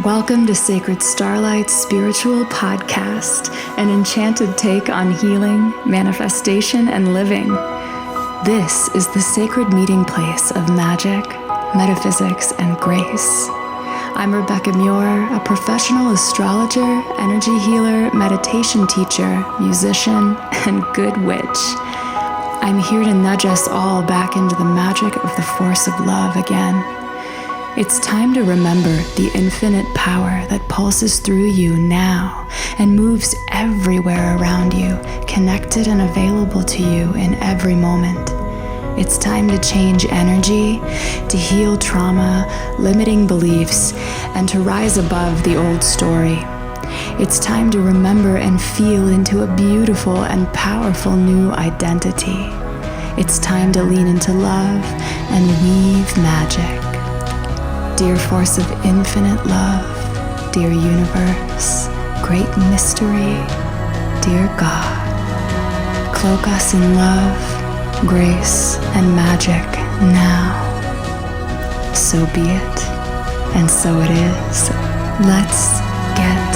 Welcome to Sacred Starlight's Spiritual Podcast, an enchanted take on healing, manifestation, and living. This is the sacred meeting place of magic, metaphysics, and grace. I'm Rebekah Muir, a professional astrologer, energy healer, meditation teacher, musician, and good witch. I'm here to nudge us all back into the magic of the force of love again. It's time to remember the infinite power that pulses through you now and moves everywhere around you, connected and available to you in every moment. It's time to change energy, to heal trauma, limiting beliefs, and to rise above the old story. It's time to remember and feel into a beautiful and powerful new identity. It's time to lean into love and weave magic. Dear force of infinite love, dear universe, great mystery, dear God, cloak us in love, grace, and magic now. So be it, and so it is. Let's get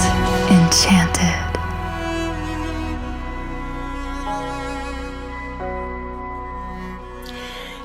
enchanted.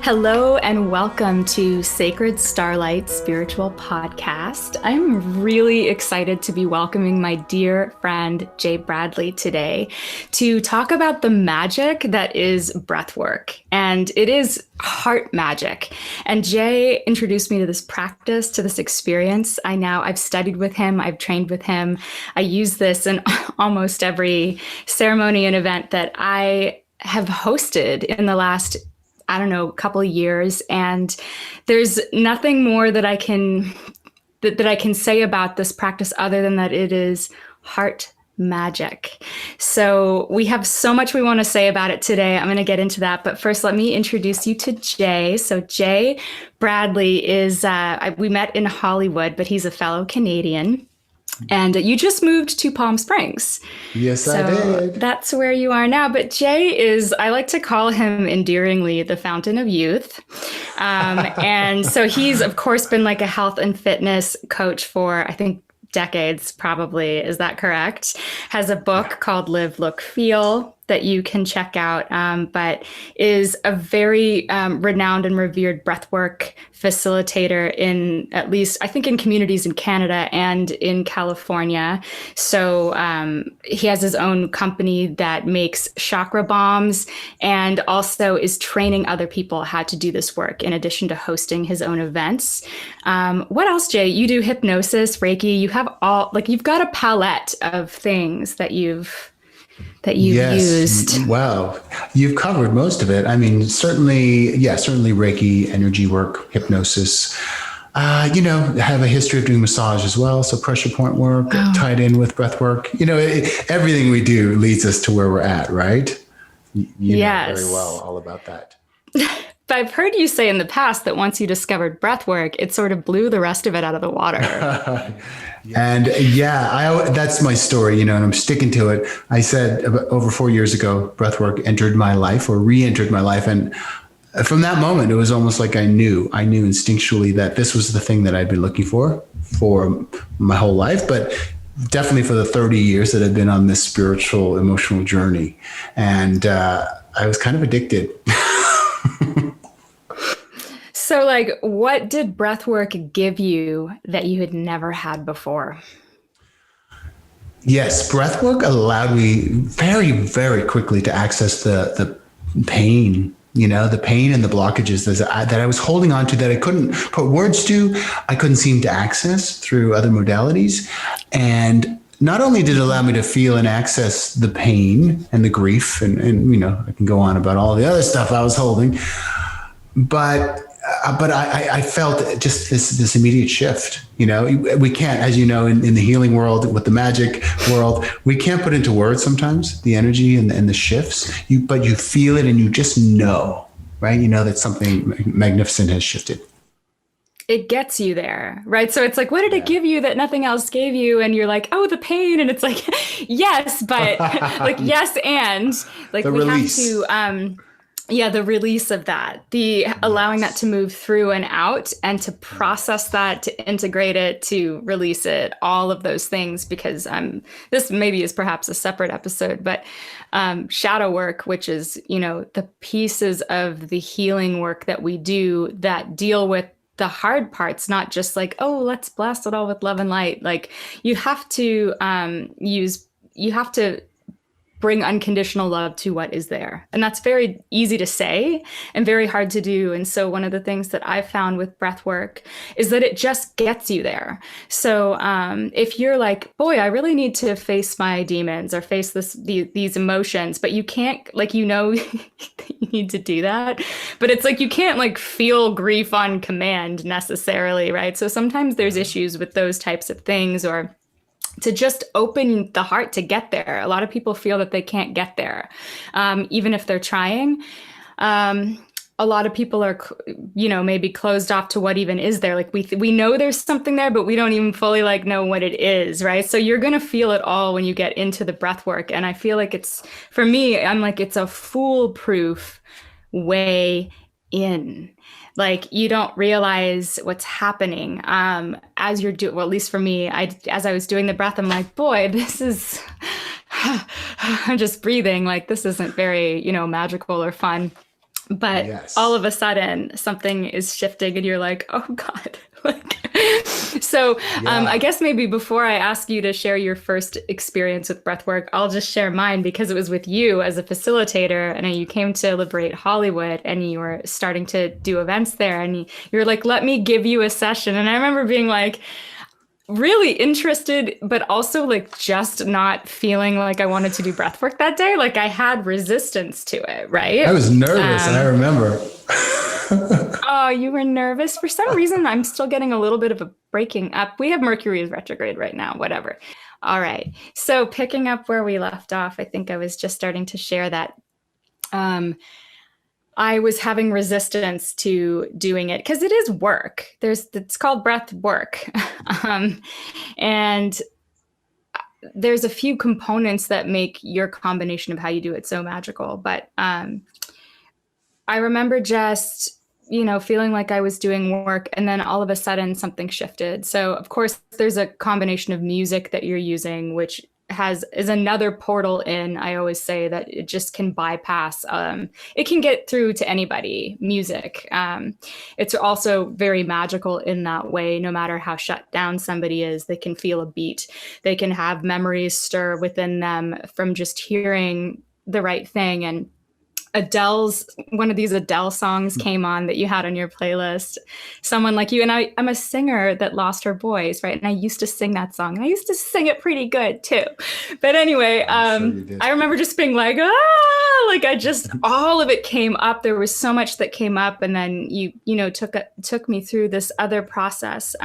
Hello and welcome to Sacred Starlight Spiritual Podcast. I'm really excited to be welcoming my dear friend Jay Bradley today to talk about the magic that is breathwork. And it is heart magic. And Jay introduced me to this practice, to this experience. I've studied with him, I've trained with him. I use this in almost every ceremony and event that I have hosted in the last couple of years, and there's nothing more that I can say about this practice other than that it is heart magic. So we have so much we want to say about it today. I'm going to get into that, but first let me introduce you to Jay. So Jay Bradley is, we met in Hollywood, but he's a fellow Canadian. And you just moved to Palm Springs. Yes, I did. That's where you are now. But Jay is, I like to call him endearingly, the fountain of youth. And so he's, of course, been like a health and fitness coach for, I think, decades, probably. Is that correct? Has a book called Live, Look, Feel that you can check out, but is a very renowned and revered breathwork facilitator in, at least, I think, in communities in Canada and in California. So he has his own company that makes chakra bombs and also is training other people how to do this work in addition to hosting his own events. What else, Jay? You do hypnosis, Reiki. You have you've got a palette of things that you've used. Wow. You've covered most of it. I mean, certainly Reiki, energy work, hypnosis. I have a history of doing massage as well. So pressure point work tied in with breath work. Everything we do leads us to where we're at, right? You know very well all about that. But I've heard you say in the past that once you discovered breathwork, it sort of blew the rest of it out of the water. And that's my story, and I'm sticking to it. I said over 4 years ago, breathwork entered my life or re-entered my life. And from that moment, it was almost like I knew instinctually that this was the thing that I'd been looking for my whole life, but definitely for the 30 years that I've been on this spiritual, emotional journey. And I was kind of addicted. So what did breathwork give you that you had never had before? Yes, breathwork allowed me very, very quickly to access the pain, the pain and the blockages that I was holding on to that I couldn't put words to, I couldn't seem to access through other modalities. And not only did it allow me to feel and access the pain and the grief, and I can go on about all the other stuff I was holding, but I felt just this immediate shift. We can't, as you know, in the healing world, with the magic world, we can't put into words sometimes the energy and the shifts. But you feel it, and you just know, right? That something magnificent has shifted. It gets you there, right? So it's like, what did it give you that nothing else gave you? And you're like, oh, the pain. And it's like, yes, but yes, and the we release. have to. Yeah, the release of that, the allowing that to Yes. move through and out and to process Yes. that, to integrate it, to release it, all of those things, because this maybe is perhaps a separate episode, but shadow work, which is, the pieces of the healing work that we do that deal with the hard parts, not just like, oh, let's blast it all with love and light. Like you have to you have to bring unconditional love to what is there. And that's very easy to say and very hard to do. And so one of the things that I've found with breath work is that it just gets you there. So if you're like, boy, I really need to face my demons or face these emotions, but you can't, like, you need to do that. But it's like you can't like feel grief on command necessarily, right? So sometimes there's issues with those types of things, or to just open the heart to get there. A lot of people feel that they can't get there, even if they're trying. A lot of people are, maybe closed off to what even is there. Like we know there's something there, but we don't even fully like know what it is, right? So you're gonna feel it all when you get into the breath work. And I feel like for me, I'm like, it's a foolproof way in. Like you don't realize what's happening as you're doing. Well, at least for me, as I was doing the breath, I'm like, boy, this is. I'm just breathing. Like this isn't very, magical or fun. But all Yes. of a sudden, something is shifting, and you're like, oh God. Like, so I Yeah. guess maybe before I ask you to share your first experience with breathwork, I'll just share mine because it was with you as a facilitator, and you came to Liberate Hollywood, and you were starting to do events there, and you were like, "Let me give you a session." And I remember being like, really interested, but also like just not feeling like I wanted to do breathwork that day. Like I had resistance to it, I right? was nervous, and I Um, remember. Oh, you were nervous. For some reason, I'm still getting a little bit of a breaking up. We have Mercury retrograde right now, whatever. All right. So, picking up where we left off, I think I was just starting to share that um, I was having resistance to doing it because it is work. It's called breath work. um, and there's a few components that make your combination of how you do it so magical. But I remember just, feeling like I was doing work, and then all of a sudden something shifted. So, of course, there's a combination of music that you're using, which is another portal in. I always say that it just can bypass. It can get through to anybody. Music. It's also very magical in that way. No matter how shut down somebody is, they can feel a beat. They can have memories stir within them from just hearing the right thing. And one of these Adele songs came on that you had on your playlist. Someone like you, and I'm a singer that lost her voice, right? And I used to sing that song, and I used to sing it pretty good too. But anyway, I'm sure you did. I remember just being like, like I just all of it came up. There was so much that came up, and then you took me through this other process.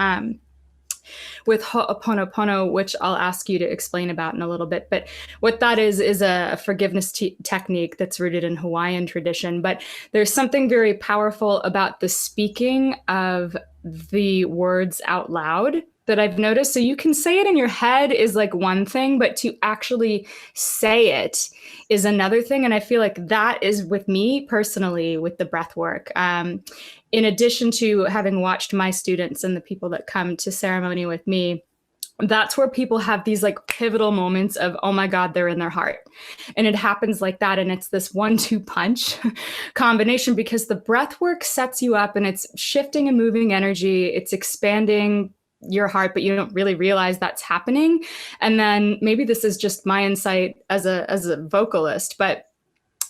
With Ho'oponopono, which I'll ask you to explain about in a little bit. But what that is a forgiveness technique that's rooted in Hawaiian tradition. But there's something very powerful about the speaking of the words out loud that I've noticed. So you can say it in your head is like one thing, but to actually say it is another thing. And I feel like that is with me personally with the breath work. In addition to having watched my students and the people that come to ceremony with me, that's where people have these like pivotal moments of, oh my God, they're in their heart. And it happens like that. And it's this 1-2 punch combination, because the breath work sets you up and it's shifting and moving energy. It's expanding your heart, but you don't really realize that's happening. And then maybe this is just my insight as a vocalist, but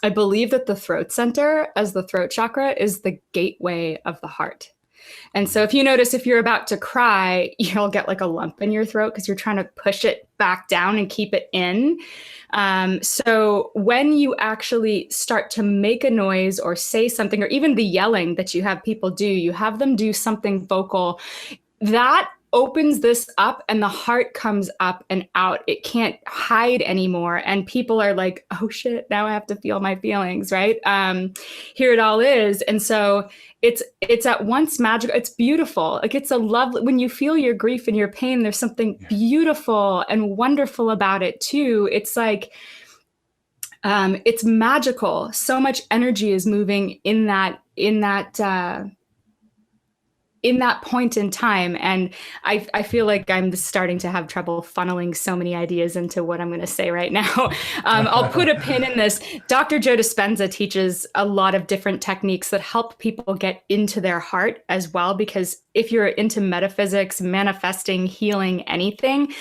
I believe that the throat center, as the throat chakra, is the gateway of the heart. And so if you notice, if you're about to cry, you'll get like a lump in your throat because you're trying to push it back down and keep it in. So when you actually start to make a noise or say something, or even the yelling that you have people do, you have them do something vocal, that opens this up and the heart comes up and out. It can't hide anymore. And people are like, oh shit, now I have to feel my feelings, right? Here it all is. And so it's at once magical. It's beautiful. Like it's a lovely, when you feel your grief and your pain, there's something Yeah. beautiful and wonderful about it too. It's like, It's magical. So much energy is moving in that point in time. And I feel like I'm starting to have trouble funneling so many ideas into what I'm going to say right now. I'll put a pin in this. Dr. Joe Dispenza teaches a lot of different techniques that help people get into their heart as well, because if you're into metaphysics, manifesting, healing, anything,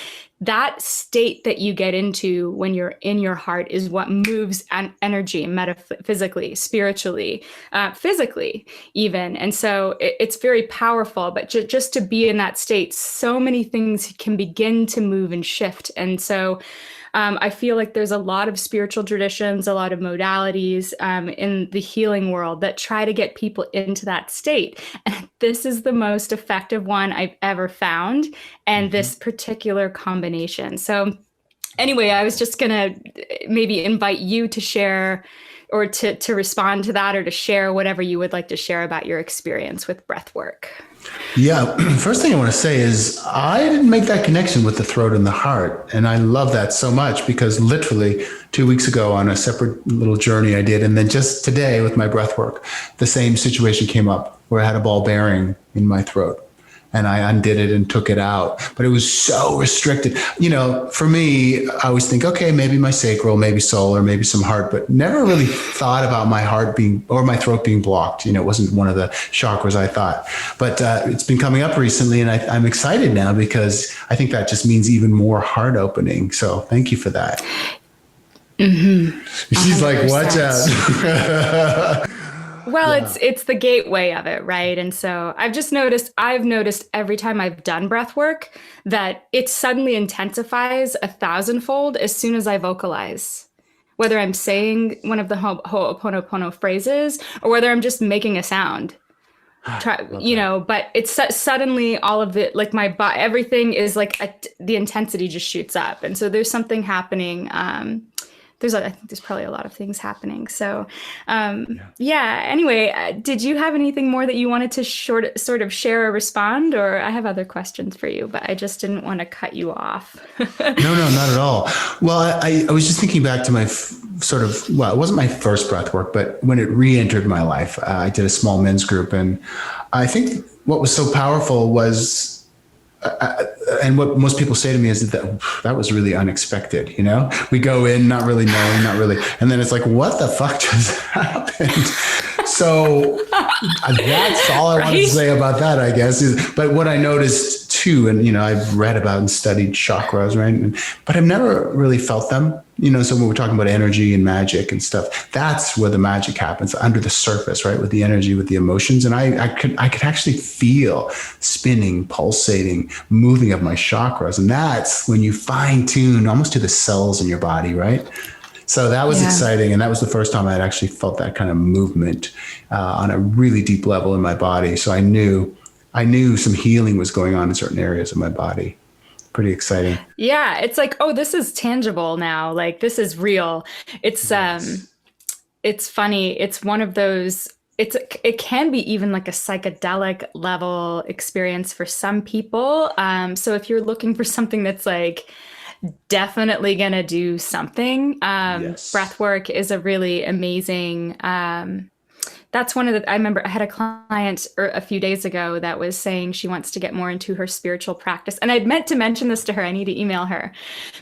that state that you get into when you're in your heart is what moves energy metaphysically, spiritually, physically even. And so it's very powerful, but just to be in that state, so many things can begin to move and shift. And so I feel like there's a lot of spiritual traditions, a lot of modalities in the healing world that try to get people into that state. And this is the most effective one I've ever found, and this particular combination. So anyway, I was just going to maybe invite you to share or to respond to that, or to share whatever you would like to share about your experience with breathwork. Yeah. First thing I want to say is I didn't make that connection with the throat and the heart. And I love that so much, because literally 2 weeks ago on a separate little journey I did, and then just today with my breath work, the same situation came up where I had a ball bearing in my throat. And I undid it and took it out. But it was so restricted. You know, for me, I always think, okay, maybe my sacral, maybe soul, or maybe some heart, but never really thought about my heart being, or my throat being blocked. You know, it wasn't one of the chakras I thought. But it's been coming up recently, and I'm excited now, because I think that just means even more heart opening. So thank you for that. Mm-hmm. She's 100%. Like, watch out. Well, yeah. It's the gateway of it, right? And so I've noticed every time I've done breath work that it suddenly intensifies 1,000-fold as soon as I vocalize. Whether I'm saying one of the Ho'oponopono phrases, or whether I'm just making a sound. But it's suddenly all of it, like my body, everything is like the intensity just shoots up. And so there's something happening. I think there's probably a lot of things happening. So, anyway, did you have anything more that you wanted to sort of share or respond? Or I have other questions for you, but I just didn't want to cut you off. No, not at all. Well, I was just thinking back to my it wasn't my first breath work, but when it re-entered my life, I did a small men's group. And I think what was so powerful was, and what most people say to me is that was really unexpected. You know, we go in not really knowing, and then it's like, what the fuck just happened? So that's all I want to say about that, I guess. But what I noticed too, and I've read about and studied chakras, right? But I've never really felt them. So when we're talking about energy and magic and stuff, that's where the magic happens, under the surface, right? With the energy, with the emotions. And I could actually feel spinning, pulsating, moving of my chakras. And that's when you fine tune almost to the cells in your body, right? So that was exciting. And that was the first time I had actually felt that kind of movement on a really deep level in my body. So I knew some healing was going on in certain areas of my body. Pretty exciting. Yeah. It's like, oh, this is tangible now. Like, this is real. It's, it's funny. It's one of those, it can be even like a psychedelic level experience for some people. So if you're looking for something that's like definitely going to do something, breathwork is a really amazing, that's one of the, I remember I had a client a few days ago that was saying she wants to get more into her spiritual practice. And I'd meant to mention this to her. I need to email her.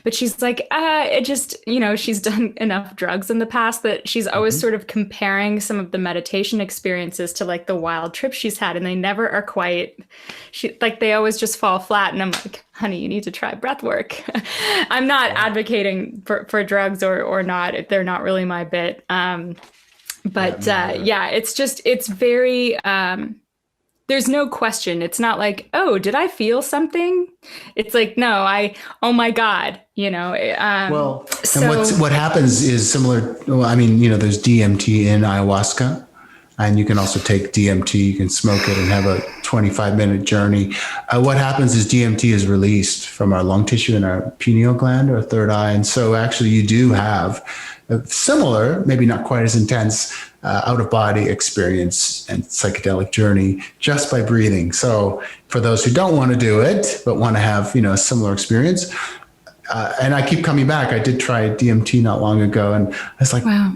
But she's like, it just, she's done enough drugs in the past that she's always sort of comparing some of the meditation experiences to like the wild trips she's had. And they never are quite, they always just fall flat. And I'm like, honey, you need to try breath work. I'm not advocating for drugs or not, if they're not really my bit. But it's very, there's no question. It's not like, oh, did I feel something? It's like, no, oh my God, and what happens is similar. Well, there's DMT in ayahuasca, and you can also take DMT, you can smoke it and have a 25-minute journey. What happens is DMT is released from our lung tissue in our pineal gland or third eye. And so actually you do have a similar, maybe not quite as intense, out-of-body experience and psychedelic journey just by breathing. So for those who don't want to do it, but want to have, a similar experience, and I keep coming back. I did try DMT not long ago, and I was like, Wow.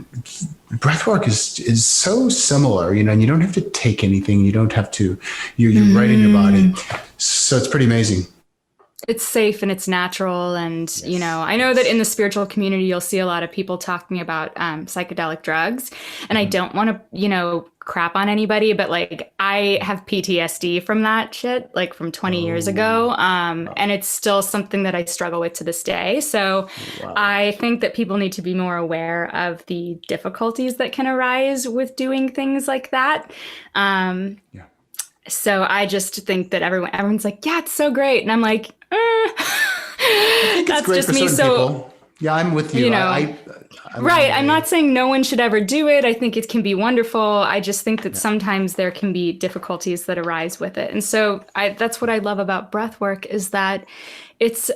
breathwork is so similar, and you don't have to take anything. You don't have to, you're right in your body. So it's pretty amazing. It's safe and it's natural. And, I know that in the spiritual community, you'll see a lot of people talking about psychedelic drugs. And I don't want to, crap on anybody, but like I have PTSD from that shit, like from 20 years ago. And it's still something that I struggle with to this day. So I think that people need to be more aware of the difficulties that can arise with doing things like that. So I just think that everyone's like, yeah, it's so great. And I'm like, that's great just for me. certain So, people. Yeah, I'm with you. I'm not saying no one should ever do it. I think it can be wonderful. I just think that sometimes there can be difficulties that arise with it. And so that's what I love about breath work is that it's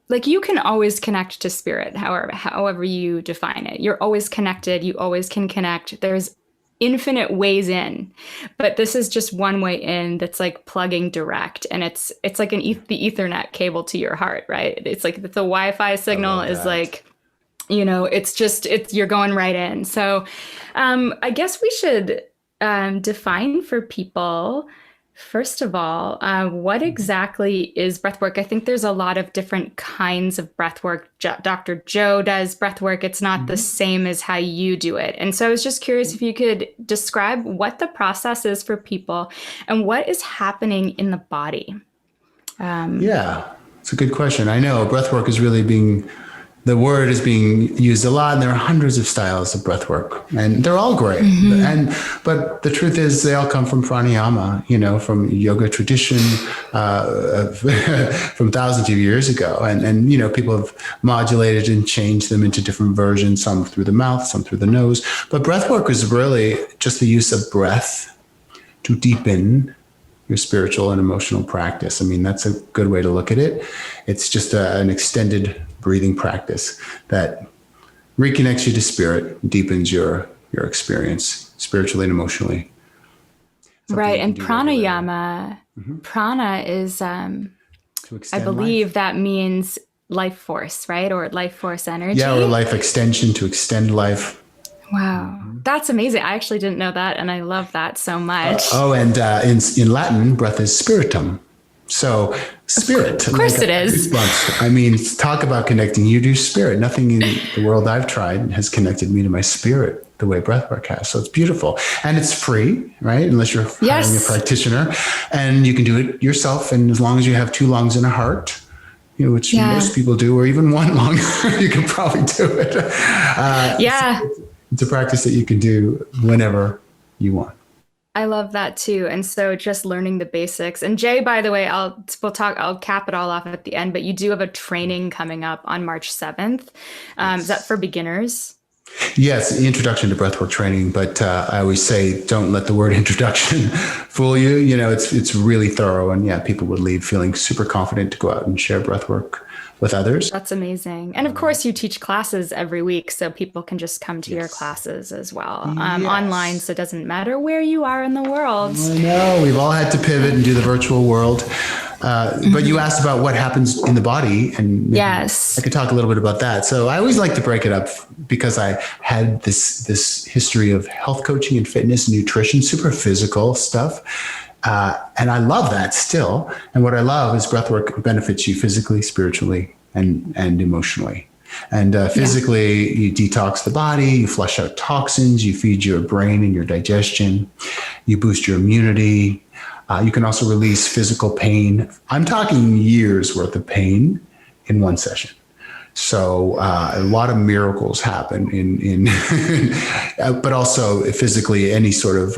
like you can always connect to spirit, however you define it. You're always connected. You always can connect. There's infinite ways in, but this is just one way in that's like plugging direct, and it's like the Ethernet cable to your heart, right? It's like the Wi-Fi signal is like, you're going right in. So I guess we should define for people, first of all, what exactly is breathwork? I think there's a lot of different kinds of breathwork. Dr. Joe does breathwork. It's not the same as how you do it. And so I was just curious if you could describe what the process is for people and what is happening in the body. Yeah, it's a good question. I know breathwork is really the word is being used a lot, and there are hundreds of styles of breathwork, and they're all great. But the truth is, they all come from pranayama, from yoga tradition, from thousands of years ago, and people have modulated and changed them into different versions, some through the mouth, some through the nose. But breathwork is really just the use of breath to deepen your spiritual and emotional practice. I mean, that's a good way to look at it. It's just an extended breathing practice that reconnects you to spirit, deepens your experience spiritually and emotionally. Right. And pranayama, prana is, I believe that means life force, right? Or life force energy. Yeah, or life extension, to extend life. Wow. That's amazing. I actually didn't know that. And I love that so much. And in Latin, breath is spiritum. So spirit. Of course it is. I mean, talk about connecting you to spirit. Nothing in the world I've tried has connected me to my spirit the way breathwork has. So it's beautiful. And it's free, right? Unless you're hiring a practitioner. And you can do it yourself. And as long as you have 2 lungs and a heart, which most people do, or even 1 lung, you can probably do it. It's a practice that you can do whenever you want. I love that too. And so just learning the basics. And Jay, by the way, I'll cap it all off at the end, but you do have a training coming up on March 7th. Is that for beginners? Yes, introduction to breathwork training, but I always say don't let the word introduction fool you. It's really thorough, and people would leave feeling super confident to go out and share breathwork with others. That's amazing. And of course you teach classes every week, so people can just come to your classes as well, online. So it doesn't matter where you are in the world. I know we've all had to pivot and do the virtual world. But you asked about what happens in the body, and I could talk a little bit about that. So I always like to break it up because I had this history of health coaching and fitness and nutrition, super physical stuff. And I love that still. And what I love is breathwork benefits you physically, spiritually, and emotionally. And physically, you detox the body, you flush out toxins, you feed your brain and your digestion, you boost your immunity. You can also release physical pain. I'm talking years worth of pain in one session. So a lot of miracles happen in but also physically, any sort of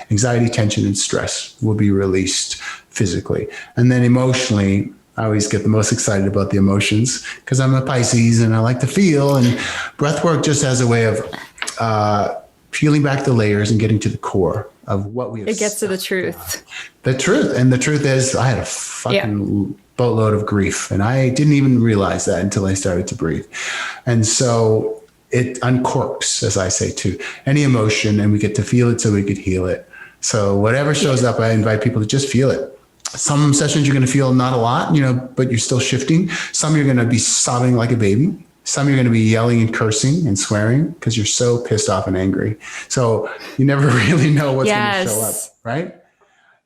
anxiety, tension, and stress will be released physically. And then emotionally, I always get the most excited about the emotions because I'm a Pisces and I like to feel. And breathwork just has a way of peeling back the layers and getting to the core of what we have. It gets to the truth. The truth. And the truth is I had a fucking boatload of grief, and I didn't even realize that until I started to breathe. And so it uncorks, as I say, to any emotion, and we get to feel it so we could heal it. So whatever shows up, I invite people to just feel it. Some sessions you're going to feel not a lot, but you're still shifting. Some you're going to be sobbing like a baby. Some you're going to be yelling and cursing and swearing because you're so pissed off and angry. So you never really know what's going to show up, right?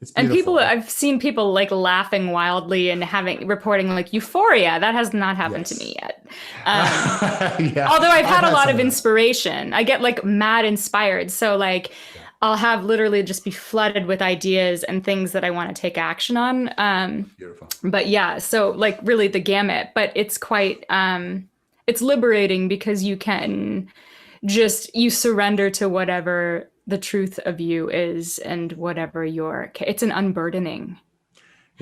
It's beautiful. And I've seen people like laughing wildly and reporting like euphoria. That has not happened to me yet. Although I've had a lot of inspiration. I get like mad inspired. So like I'll have literally just be flooded with ideas and things that I want to take action on. Beautiful. But yeah, so like really the gamut, but it's quite, it's liberating because you surrender to whatever the truth of you is and whatever it's an unburdening.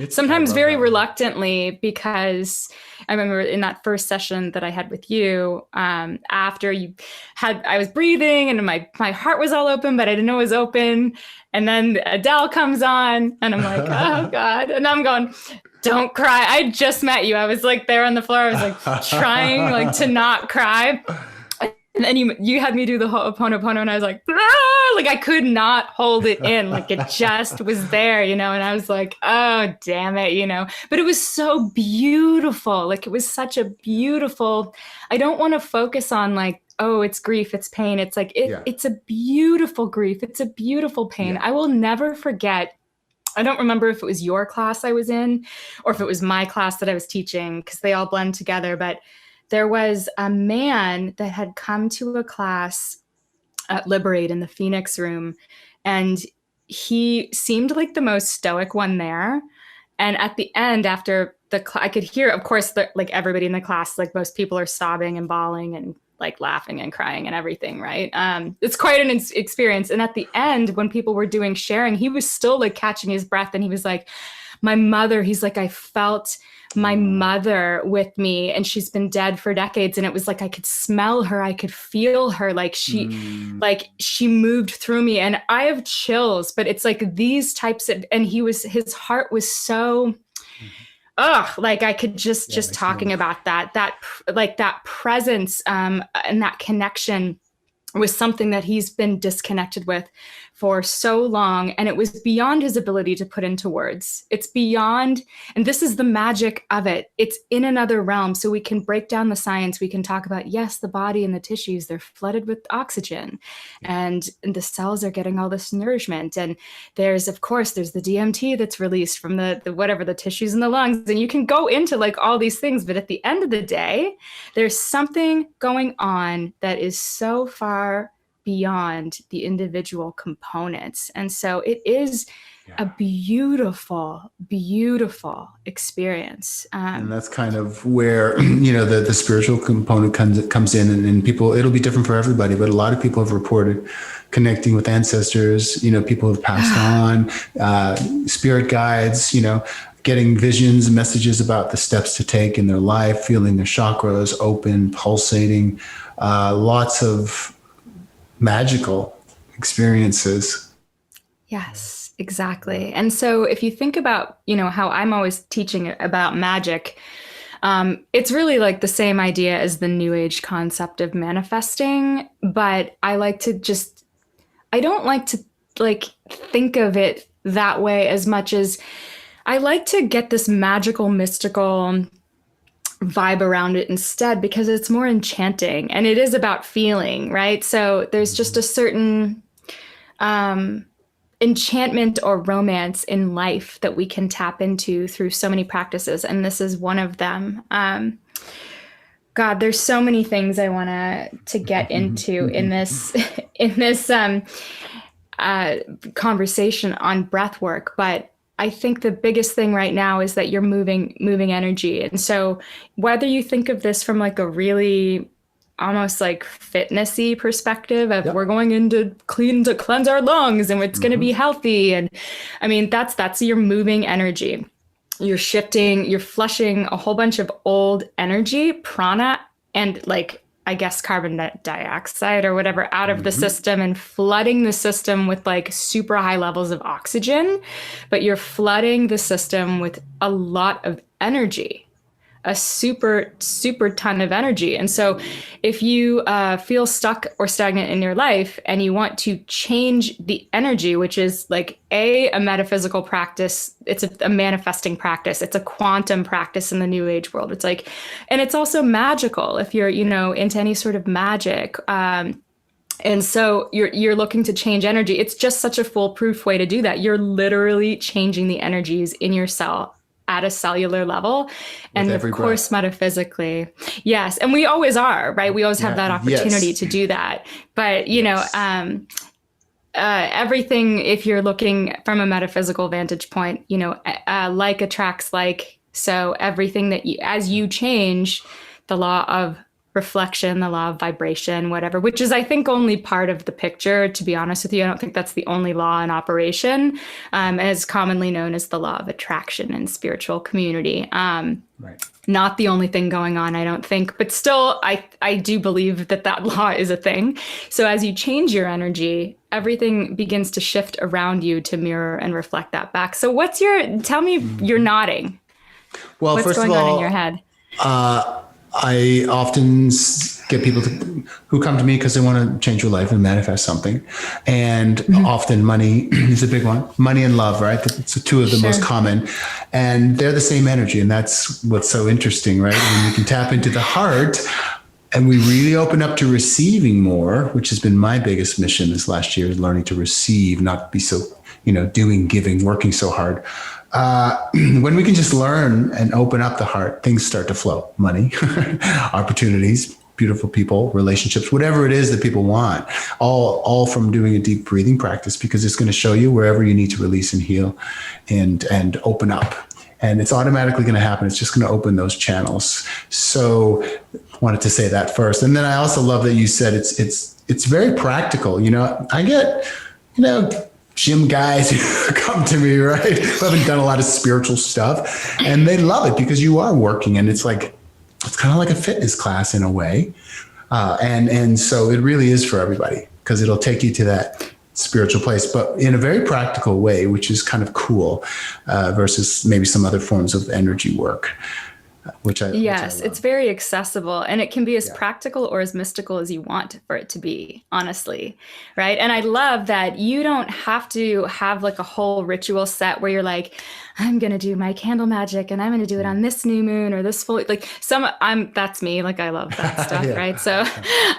Sometimes very reluctantly, because I remember in that first session that I had with you, after I was breathing and my heart was all open, but I didn't know it was open. And then Adele comes on and I'm like, oh God. And I'm going, don't cry. I just met you. I was like there on the floor. I was like trying like to not cry. And then you had me do the Ho'oponopono and I was like, ah! Like I could not hold it in. Like it just was there, and I was like, oh, damn it, but it was so beautiful. Like it was such a beautiful, I don't want to focus on like, oh, it's grief, it's pain. It's like, it's a beautiful grief. It's a beautiful pain. Yeah. I will never forget. I don't remember if it was your class I was in or if it was my class that I was teaching, because they all blend together. But there was a man that had come to a class at Liberate in the Phoenix room, and he seemed like the most stoic one there. And at the end, after I could hear, of course, like everybody in the class, like most people are sobbing and bawling and like laughing and crying and everything, right? It's quite an experience. And at the end, when people were doing sharing, he was still like catching his breath, and he was like, my mother, he's like, I felt my mother with me, and she's been dead for decades. And it was like, I could smell her. I could feel her. Like she moved through me, and I have chills, but it's like these types of, and his heart was so, like I could just talking about that presence, and that connection was something that he's been disconnected with for so long. And it was beyond his ability to put into words. It's beyond, and this is the magic of it. It's in another realm. So we can break down the science. We can talk about, yes, the body and the tissues, they're flooded with oxygen, and the cells are getting all this nourishment. And there's the DMT that's released from the tissues in the lungs. And you can go into like all these things, but at the end of the day, there's something going on that is so far beyond the individual components. And so it is a beautiful, beautiful experience. And that's kind of where, the spiritual component comes in, and people, it'll be different for everybody, but a lot of people have reported connecting with ancestors, people have passed on, spirit guides, getting visions and messages about the steps to take in their life, feeling their chakras open, pulsating, lots of magical experiences. Yes, exactly. And so if you think about, how I'm always teaching about magic, it's really like the same idea as the New Age concept of manifesting, but I don't like to like think of it that way as much as I like to get this magical, mystical vibe around it instead, because it's more enchanting and it is about feeling, right? So there's just a certain enchantment or romance in life that we can tap into through so many practices. And this is one of them. God, there's so many things I want to get into in this conversation on breath work, but I think the biggest thing right now is that you're moving energy. And so whether you think of this from like a really almost like fitnessy perspective of we're going in to cleanse our lungs and it's going to be healthy. And I mean, that's your moving energy. You're shifting, you're flushing a whole bunch of old energy, prana, and like, I guess carbon dioxide or whatever out of the system, and flooding the system with like super high levels of oxygen, but you're flooding the system with a lot of energy, a super, super ton of energy. And so if you feel stuck or stagnant in your life and you want to change the energy, which is like a metaphysical practice, it's a manifesting practice, it's a quantum practice in the new age world. It's like, and it's also magical if you're, into any sort of magic. And so you're looking to change energy. It's just such a foolproof way to do that. You're literally changing the energies in your cell at a cellular level. And of course, breath. Metaphysically. Yes. And we always are, right? We always have that opportunity to do that. But, everything, if you're looking from a metaphysical vantage point, like attracts like. So everything that as you change, the law of reflection, the law of vibration, whatever, which is, I think, only part of the picture, to be honest with you. I don't think that's the only law in operation, as commonly known as the law of attraction in spiritual community. Right. Not the only thing going on, I don't think, but still, I do believe that law is a thing. So as you change your energy, everything begins to shift around you to mirror and reflect that back. So tell me, you're nodding. Well, what's first going of all, on in your head? I often get people who come to me because they want to change their life and manifest something. And often money is a big one. Money and love, right? It's two of the most common. And they're the same energy. And that's what's so interesting, right? When you can tap into the heart and we really open up to receiving more, which has been my biggest mission this last year, is learning to receive, not be so, doing, giving, working so hard. When we can just learn and open up the heart, things start to flow. Money, opportunities, beautiful people, relationships, whatever it is that people want, all from doing a deep breathing practice, because it's going to show you wherever you need to release and heal and open up. And it's automatically going to happen. It's just going to open those channels. So wanted to say that first. And then I also love that you said it's very practical. I get, gym guys who come to me, right, who haven't done a lot of spiritual stuff, and they love it because you are working, and it's kind of like a fitness class in a way. And so it really is for everybody, because it'll take you to that spiritual place, but in a very practical way, which is kind of cool, versus maybe some other forms of energy work. Yes, it's very accessible, and it can be as practical or as mystical as you want for it to be, honestly, right? And I love that you don't have to have like a whole ritual set where you're like, I'm going to do my candle magic and I'm going to do it on this new moon or this full, that's me. Like, I love that stuff. Right. So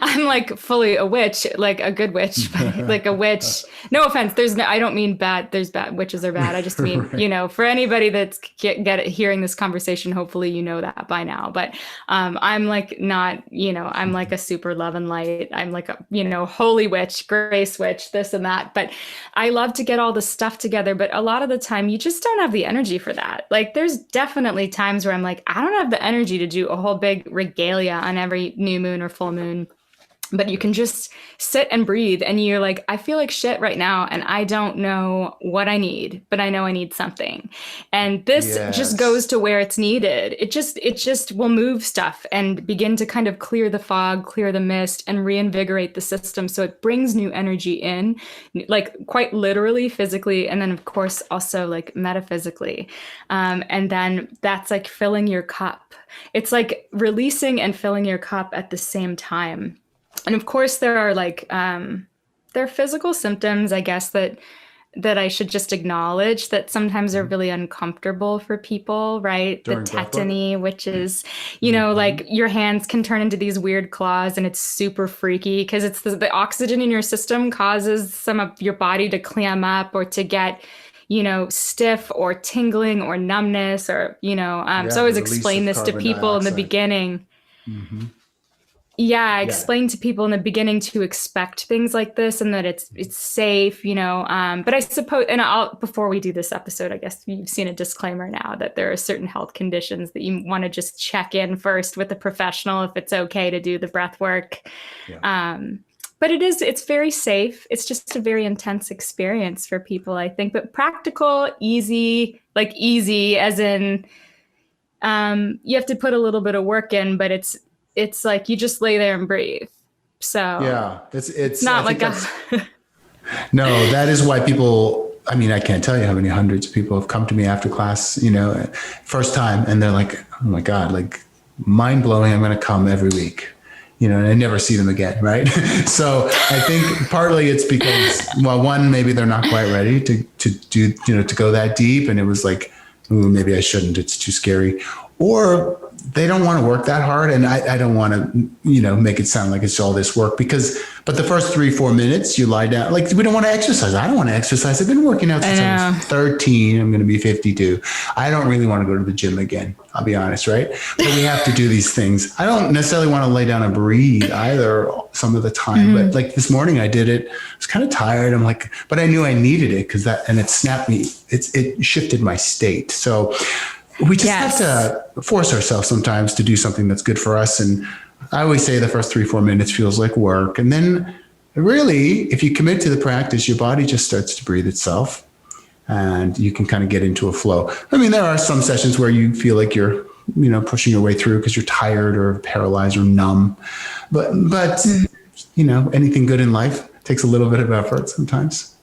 I'm like fully a witch, like a good witch, but like a witch, no offense. I don't mean bad. There's bad witches are bad. I just mean, right. For anybody that's hearing this conversation, hopefully, that by now, but, I'm like, not, I'm like a super love and light. I'm like a, holy witch, grace witch, this and that, but I love to get all the stuff together. But a lot of the time you just don't have the energy for that. Like, there's definitely times where I'm like, I don't have the energy to do a whole big regalia on every new moon or full moon. But you can just sit and breathe, and you're like, I feel like shit right now, and I don't know what I need, but I know I need something. And this just goes to where it's needed. It just will move stuff and begin to kind of clear the fog, clear the mist, and reinvigorate the system. So it brings new energy in, like quite literally, physically, and then of course also like metaphysically. And then that's like filling your cup. It's like releasing and filling your cup at the same time. And of course, there are like there are physical symptoms, I guess, that I should just acknowledge that sometimes are really uncomfortable for people, right? During the tetany, which is, like your hands can turn into these weird claws, and it's super freaky because it's the oxygen in your system causes some of your body to clam up or to get stiff or tingling or numbness or, so I always explain this to people in the beginning. Mm-hmm. I explained to people in the beginning to expect things like this and that it's safe, but I suppose, and before we do this episode, I guess you've seen a disclaimer now that there are certain health conditions that you want to just check in first with a professional if it's okay to do the breath work. But it's very safe. It's just a very intense experience for people, I think, but practical, easy as in, you have to put a little bit of work in, but it's like you just lay there and breathe. So it's not like no, that is why people I mean, I can't tell you how many hundreds of people have come to me after class, first time, and they're like, oh my God, like mind blowing. I'm going to come every week, and I never see them again. Right. So I think partly it's because, well, one, maybe they're not quite ready to do, to go that deep. And it was like, ooh, maybe I shouldn't, it's too scary. Or they don't want to work that hard. And I don't want to, make it sound like it's all this work but the first 3-4 minutes you lie down, like we don't want to exercise. I don't want to exercise. I've been working out since I was 13. I'm going to be 52. I don't really want to go to the gym again. I'll be honest. Right. But we have to do these things. I don't necessarily want to lay down and breathe either some of the time, but like this morning I did it. I was kind of tired. I'm like, but I knew I needed it and it snapped me. It shifted my state. So we just have to force ourselves sometimes to do something that's good for us. And I always say the first 3-4 minutes feels like work. And then really, if you commit to the practice, your body just starts to breathe itself and you can kind of get into a flow. I mean, there are some sessions where you feel like you're, pushing your way through because you're tired or paralyzed or numb. But anything good in life takes a little bit of effort sometimes.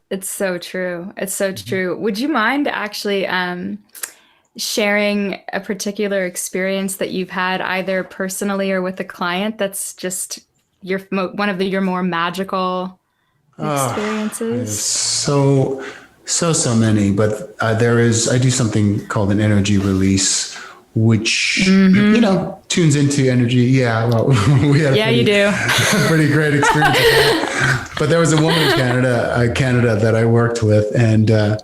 It's so true. It's so true. Would you mind actually sharing a particular experience that you've had either personally or with a client that's just one of your more magical experiences? So many, but I do something called an energy release, which, tunes into energy. Yeah. Well, we had a pretty great experience. But there was a woman in Canada that I worked with. And,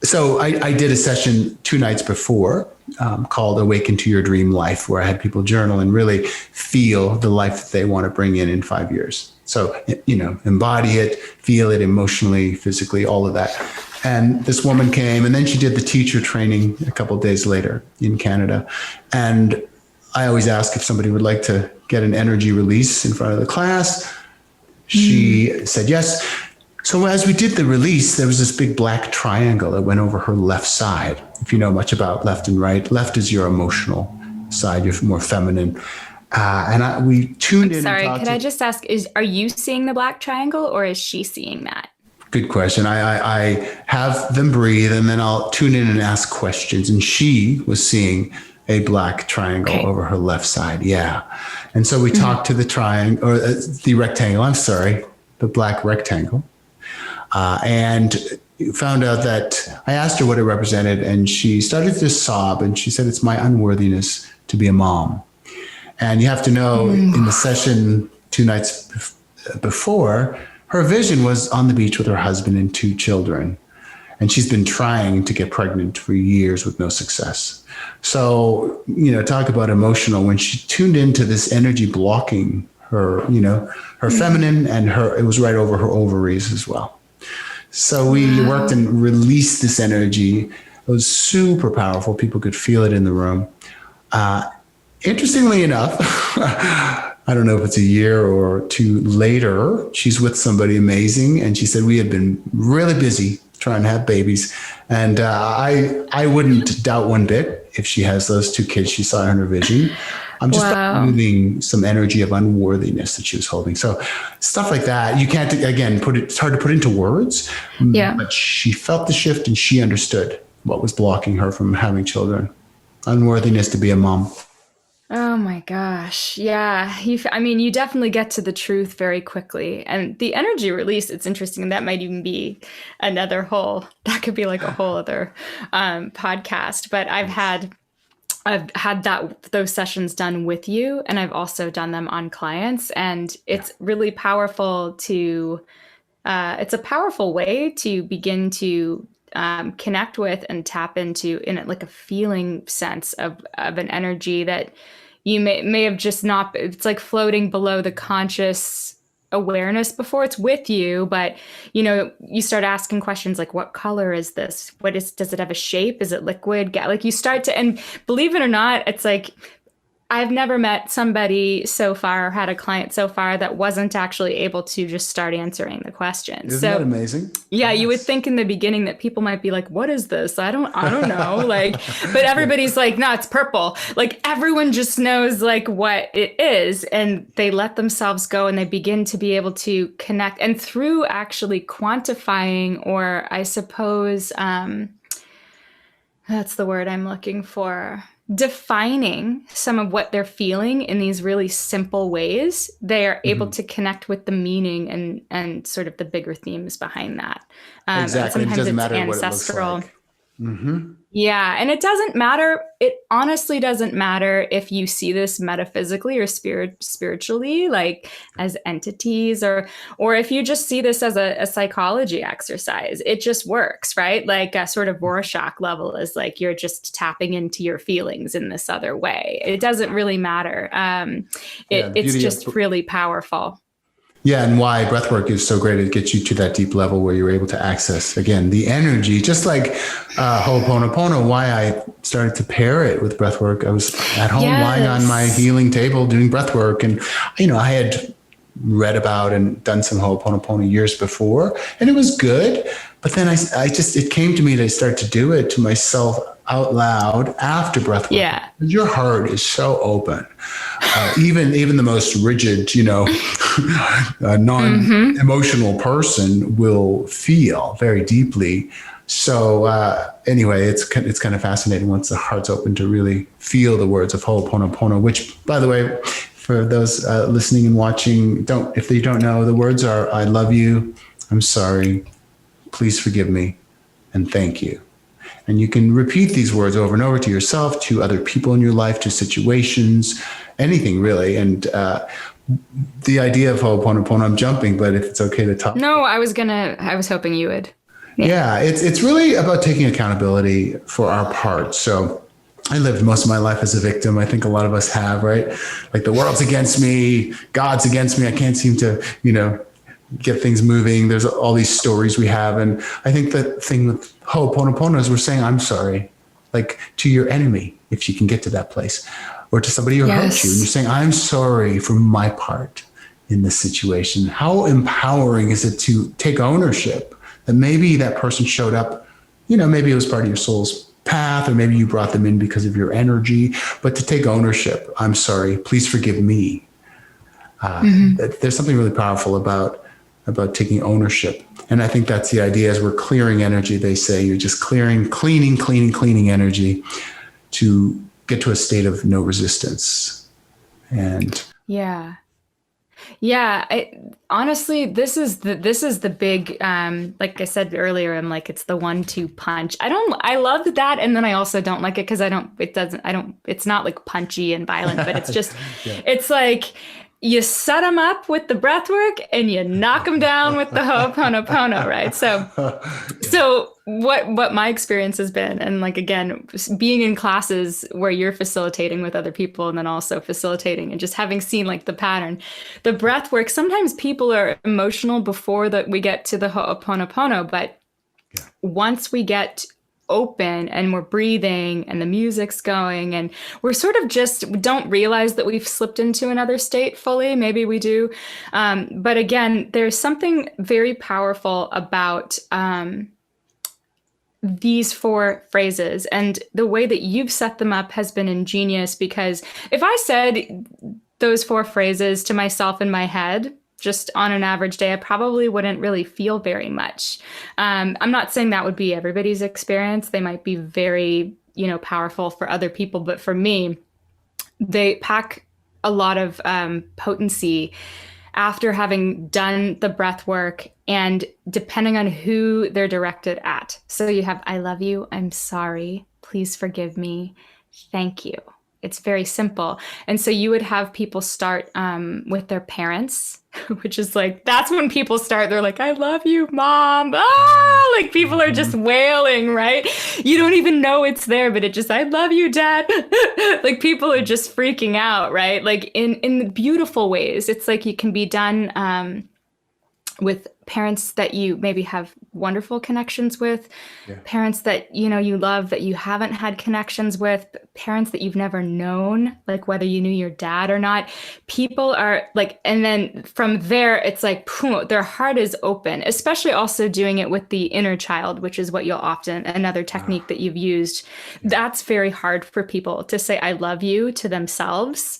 so I did a session 2 nights before called Awaken to Your Dream Life, where I had people journal and really feel the life that they want to bring in 5 years. So, embody it, feel it emotionally, physically, all of that. And this woman came and then she did the teacher training a couple of days later in Canada. And I always ask if somebody would like to get an energy release in front of the class. She said yes. So as we did the release, there was this big black triangle that went over her left side. If you know much about left and right, left is your emotional side, you're more feminine. We tuned in. Sorry, could I just ask, are you seeing the black triangle or is she seeing that? Good question. I have them breathe and then I'll tune in and ask questions. And she was seeing a black triangle over her left side. Yeah. And so we talked to the triangle or the rectangle. I'm sorry, the black rectangle. And found out that I asked her what it represented and she started to sob and she said, it's my unworthiness to be a mom. And you have to know in the session 2 nights before, her vision was on the beach with her husband and 2 children. And she's been trying to get pregnant for years with no success. So, talk about emotional. When she tuned into this energy blocking her, her feminine and it was right over her ovaries as well. So we worked and released this energy. It was super powerful. People could feel it in the room. Interestingly enough, I don't know if it's a year or 2 later, she's with somebody amazing. And she said, we had been really busy trying to have babies. And I wouldn't doubt one bit if she has those 2 kids she saw in her vision. I'm just moving some energy of unworthiness that she was holding. So stuff like that, you can't, again, it's hard to put into words, but she felt the shift and she understood what was blocking her from having children. Unworthiness to be a mom. Oh my gosh. Yeah. You definitely get to the truth very quickly. And the energy release, it's interesting. That might even be that could be like a whole other podcast. But I've had those sessions done with you, and I've also done them on clients, and it's really powerful it's a powerful way to begin to connect with and tap into in like a feeling sense of an energy that you may have just not, it's like floating below the conscious awareness before it's with you, but you start asking questions like, what color is this? Does it have a shape? Is it liquid? Like you start to, and believe it or not, it's like, I've never met somebody so far, or had a client so far, that wasn't actually able to just start answering the questions. Isn't that amazing? Yeah, you would think in the beginning that people might be like, what is this? I don't know. Like, but everybody's like, no, it's purple. Like, everyone just knows like what it is, and they let themselves go, and they begin to be able to connect. And through actually quantifying, or I suppose, that's the word I'm looking for, defining some of what they're feeling in these really simple ways, they are able to connect with the meaning and sort of the bigger themes behind that. Exactly. Sometimes it doesn't matter ancestral. What it looks like. Yeah. And it doesn't matter. It honestly doesn't matter if you see this metaphysically or spiritually, like as entities, or if you just see this as a psychology exercise. It just works, right? Like a sort of Rorschach level is like, you're just tapping into your feelings in this other way. It doesn't really matter. It's just really powerful. Yeah, and why breathwork is so great. It gets you to that deep level where you're able to access, again, the energy, just like Ho'oponopono, why I started to pair it with breathwork. I was at home lying on my healing table doing breathwork. And, I had read about and done some Ho'oponopono years before, and it was good. But then it came to me to start to do it to myself out loud after breathwork. Yeah. Your heart is so open. Even the most rigid, non-emotional person will feel very deeply. So anyway, it's kind of fascinating once the heart's open to really feel the words of Ho'oponopono, which, by the way, for those listening and watching, if they don't know, the words are, I love you, I'm sorry, please forgive me, and thank you. And you can repeat these words over and over to yourself, to other people in your life, to situations, anything really. And the idea of Ho'oponopono, I'm jumping, but if it's okay to talk. No, I was hoping you would. Yeah, it's really about taking accountability for our part. So I lived most of my life as a victim. I think a lot of us have, right? Like, the world's against me, God's against me. I can't seem to, get things moving. There's all these stories we have. And I think the thing with Ho'oponopono is we're saying, I'm sorry, like to your enemy, if you can get to that place, or to somebody who hurt you. And you're saying, I'm sorry for my part in this situation. How empowering is it to take ownership that maybe that person showed up, maybe it was part of your soul's path, or maybe you brought them in because of your energy, but to take ownership. I'm sorry, please forgive me. There's something really powerful about taking ownership. And I think that's the idea. As we're clearing energy, they say you're just cleaning energy to get to a state of no resistance. And honestly, this is the big, like I said earlier, I'm like, it's the 1-2 punch. I love that. And then I also don't like it because it's not like punchy and violent, but it's just, it's like, you set them up with the breath work and you knock them down with the Ho'oponopono, right? So what my experience has been, and like, again, being in classes where you're facilitating with other people and then also facilitating and just having seen like the pattern, the breath work, sometimes people are emotional before that we get to the Ho'oponopono, but once we get open and we're breathing and the music's going and we're sort of just don't realize that we've slipped into another state fully. Maybe we do. But again, there's something very powerful about these 4 phrases, and the way that you've set them up has been ingenious, because if I said those 4 phrases to myself in my head, just on an average day, I probably wouldn't really feel very much. I'm not saying that would be everybody's experience. They might be very, powerful for other people. But for me, they pack a lot of potency after having done the breath work, and depending on who they're directed at. So you have, I love you, I'm sorry, please forgive me, thank you. It's very simple. And so you would have people start with their parents, which is like, that's when people start. They're like, I love you, mom. Like people are just wailing, right? You don't even know it's there, but it just, I love you, dad. Like people are just freaking out, right? Like in beautiful ways. It's like it can be done with parents that you maybe have wonderful connections with, parents that, you love that you haven't had connections with, parents that you've never known, like whether you knew your dad or not. People are like, and then from there, it's like, boom, their heart is open, especially also doing it with the inner child, which is what you'll often, another technique that you've used. That's very hard for people to say, I love you to themselves.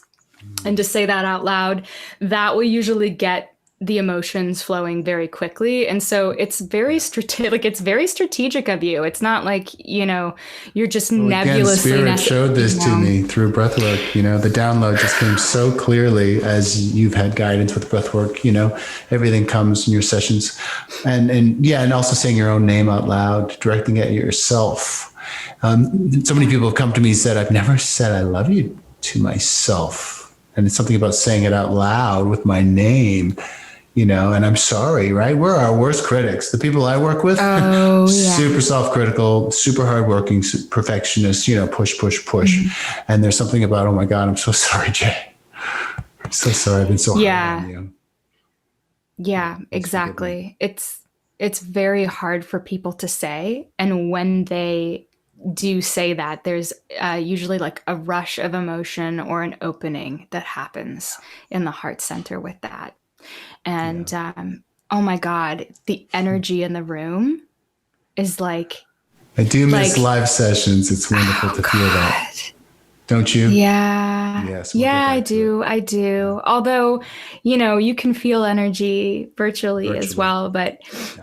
And to say that out loud, that will usually get the emotions flowing very quickly. And so it's very strategic. It's very strategic of you. It's not like, you're just nebulously. Again, Spirit showed this to me through breathwork. The download just came so clearly as you've had guidance with breathwork. Everything comes in your sessions, and also saying your own name out loud, directing at yourself. So many people have come to me and said, I've never said I love you to myself. And it's something about saying it out loud with my name, and I'm sorry, right? We're our worst critics. The people I work with, super self-critical, super hardworking, perfectionists, push. Mm-hmm. And there's something about, oh my God, I'm so sorry, Jay. I'm so sorry. I've been so hard on you. Yeah, exactly. It's very hard for people to say. And when they do say that, there's usually like a rush of emotion or an opening that happens in the heart center with that. And oh my God, the energy in the room is like, I do miss live sessions. It's wonderful to feel that. Don't you? Yeah. Yes. I do. Although, you can feel energy virtually as well, but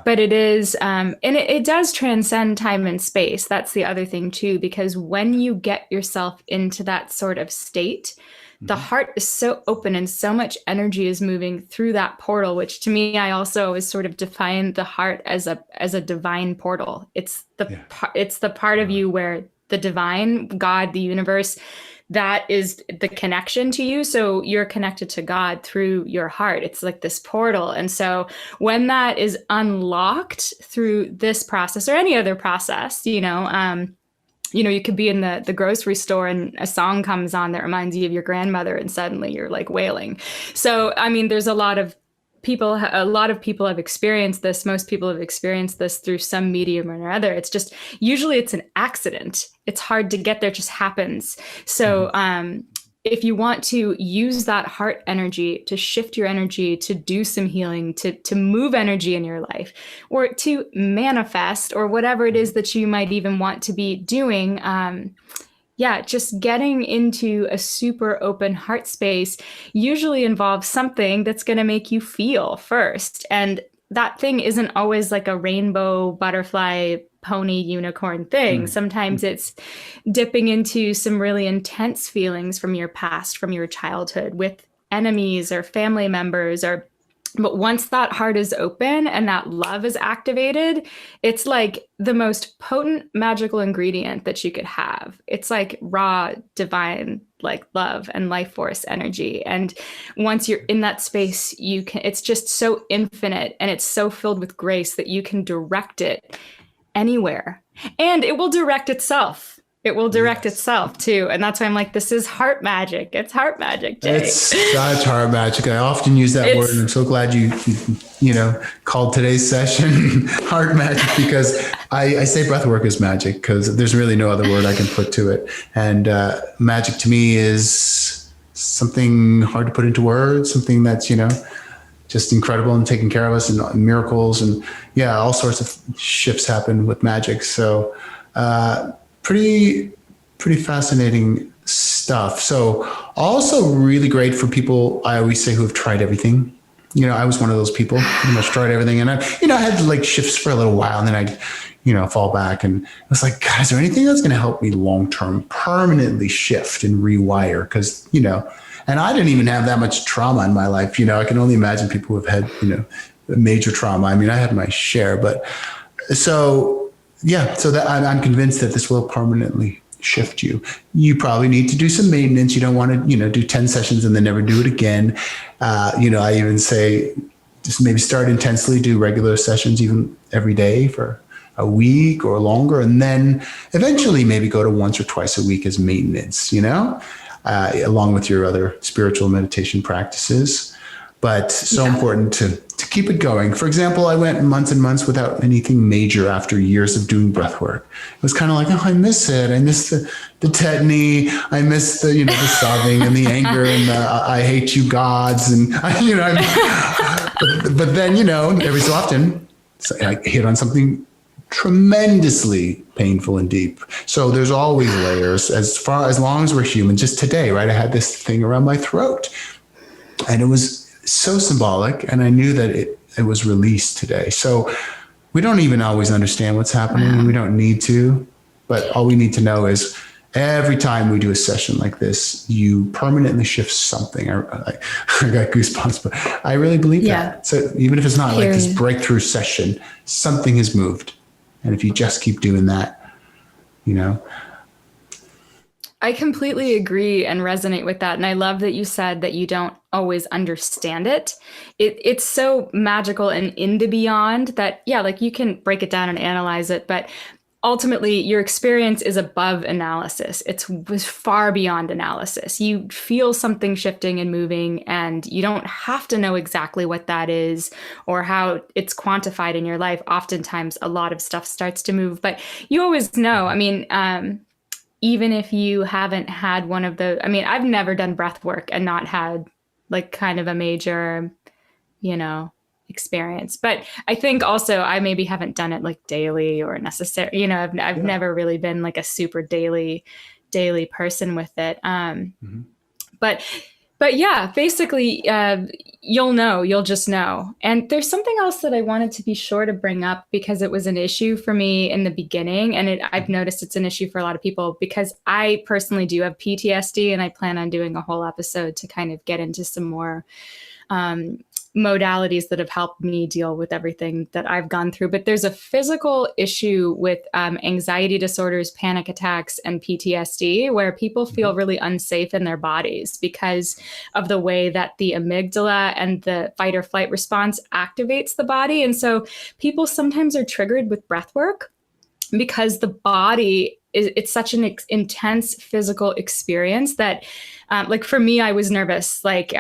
it is, and it does transcend time and space. That's the other thing too, because when you get yourself into that sort of state, the heart is so open and so much energy is moving through that portal, which to me, I also always sort of define the heart as a divine portal. It's the part of you where the divine, God, the universe, that is the connection to you. So you're connected to God through your heart. It's like this portal. And so when that is unlocked through this process or any other process, you could be in the grocery store and a song comes on that reminds you of your grandmother and suddenly you're like wailing. So, there's a lot of people have experienced this. Most people have experienced this through some medium or other. It's just, usually it's an accident. It's hard to get there, it just happens. So, if you want to use that heart energy to shift your energy, to do some healing, to move energy in your life, or to manifest, or whatever it is that you might even want to be doing, just getting into a super open heart space usually involves something that's going to make you feel first. And that thing isn't always like a rainbow, butterfly, pony, unicorn thing. Sometimes it's dipping into some really intense feelings from your past, from your childhood, with enemies or family members, but once that heart is open and that love is activated, it's like the most potent magical ingredient that you could have. It's like raw, divine, like love and life force energy. And once you're in that space, it's just so infinite and it's so filled with grace that you can direct it anywhere. And it will direct itself. It will direct itself too. And that's why I'm like, this is heart magic. It's heart magic, Jay. It's such heart magic. I often use that word, and I'm so glad you called today's session heart magic, because I say breathwork is magic because there's really no other word I can put to it. And magic to me is something hard to put into words, something that's, just incredible and taking care of us, and miracles, and all sorts of shifts happen with magic. So pretty fascinating stuff. So also really great for people, I always say, who have tried everything. I was one of those people, pretty much tried everything. And I had like shifts for a little while, and then I'd, fall back, and I was like, God, is there anything that's going to help me long-term permanently shift and rewire? Because, and I didn't even have that much trauma in my life. I can only imagine people who have had, major trauma. I had my share, but so that I'm convinced that this will permanently shift you. You probably need to do some maintenance. You don't want to, do 10 sessions and then never do it again. I even say just maybe start intensely, do regular sessions even every day for a week or longer, and then eventually maybe go to once or twice a week as maintenance, along with your other spiritual meditation practices. But so important to keep it going. For example, I went months and months without anything major after years of doing breath work. It was kind of like, oh, I miss it. I miss the tetany. I miss the, the sobbing and the anger and the I hate you gods. And, but then, every so often I hit on something tremendously painful and deep. So there's always layers as long as we're human. Just today, right? I had this thing around my throat and it was so symbolic, and I knew that it was released today. So we don't even always understand what's happening. Wow. We don't need to, but all we need to know is every time we do a session like this, you permanently shift something. I got goosebumps, but I really believe that. So even if it's not like this breakthrough session, something has moved. And if you just keep doing that, I completely agree and resonate with that. And I love that you said that you don't always understand it. It's so magical and in the beyond that, like you can break it down and analyze it, but ultimately your experience is above analysis. It was far beyond analysis. You feel something shifting and moving, and you don't have to know exactly what that is or how it's quantified in your life. Oftentimes a lot of stuff starts to move, but you always know. I mean, even if you haven't had one of the, I've never done breath work and not had like kind of a major, experience. But I think also I maybe haven't done it like daily or necessary, I've never really been like a super daily person with it. But yeah, basically, you'll just know. And there's something else that I wanted to be sure to bring up because it was an issue for me in the beginning. And I've noticed it's an issue for a lot of people because I personally do have PTSD, and I plan on doing a whole episode to kind of get into some more modalities that have helped me deal with everything that I've gone through. But there's a physical issue with anxiety disorders, panic attacks, and PTSD, where people feel really unsafe in their bodies because of the way that the amygdala and the fight or flight response activates the body. And so people sometimes are triggered with breath work because the body it's such an intense physical experience that like for me, I was nervous. Like,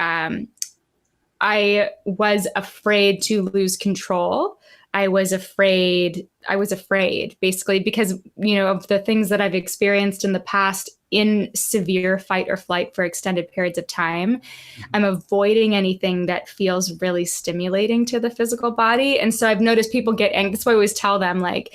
I was afraid to lose control. I was afraid basically because, of the things that I've experienced in the past in severe fight or flight for extended periods of time. I'm avoiding anything that feels really stimulating to the physical body. And so I've noticed people get angry. That's why I always tell them like,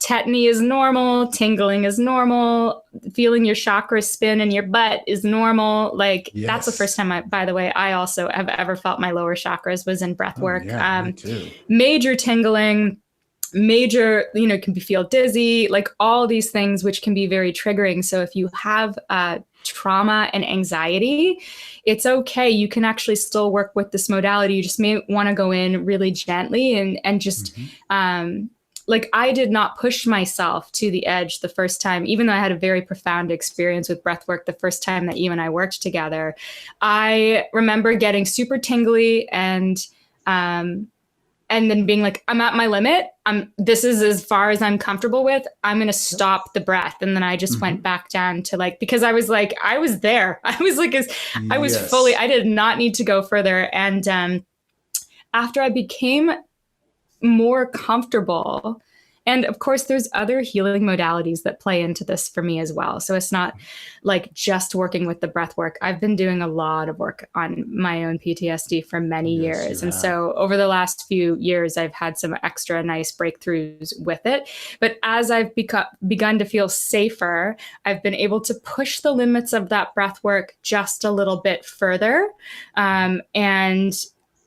tetany is normal, tingling is normal, feeling your chakras spin in your butt is normal. Like that's the first time by the way, I also have ever felt my lower chakras was in breath work. Me too. Major tingling, major, can feel dizzy, like all these things, which can be very triggering. So if you have trauma and anxiety, it's okay. You can actually still work with this modality. You just may want to go in really gently and just, like I did not push myself to the edge the first time, even though I had a very profound experience with breathwork the first time that you and I worked together. I remember getting super tingly and then being like, I'm at my limit. This is as far as I'm comfortable with. I'm going to stop the breath. And then I just went back down to like, because I was like, I was there. I was like, I was fully, I did not need to go further. And after I became more comfortable. And of course, there's other healing modalities that play into this for me as well. So it's not like just working with the breath work. I've been doing a lot of work on my own PTSD for many years. And so over the last few years, I've had some extra nice breakthroughs with it. But as I've begun to feel safer, I've been able to push the limits of that breath work just a little bit further. And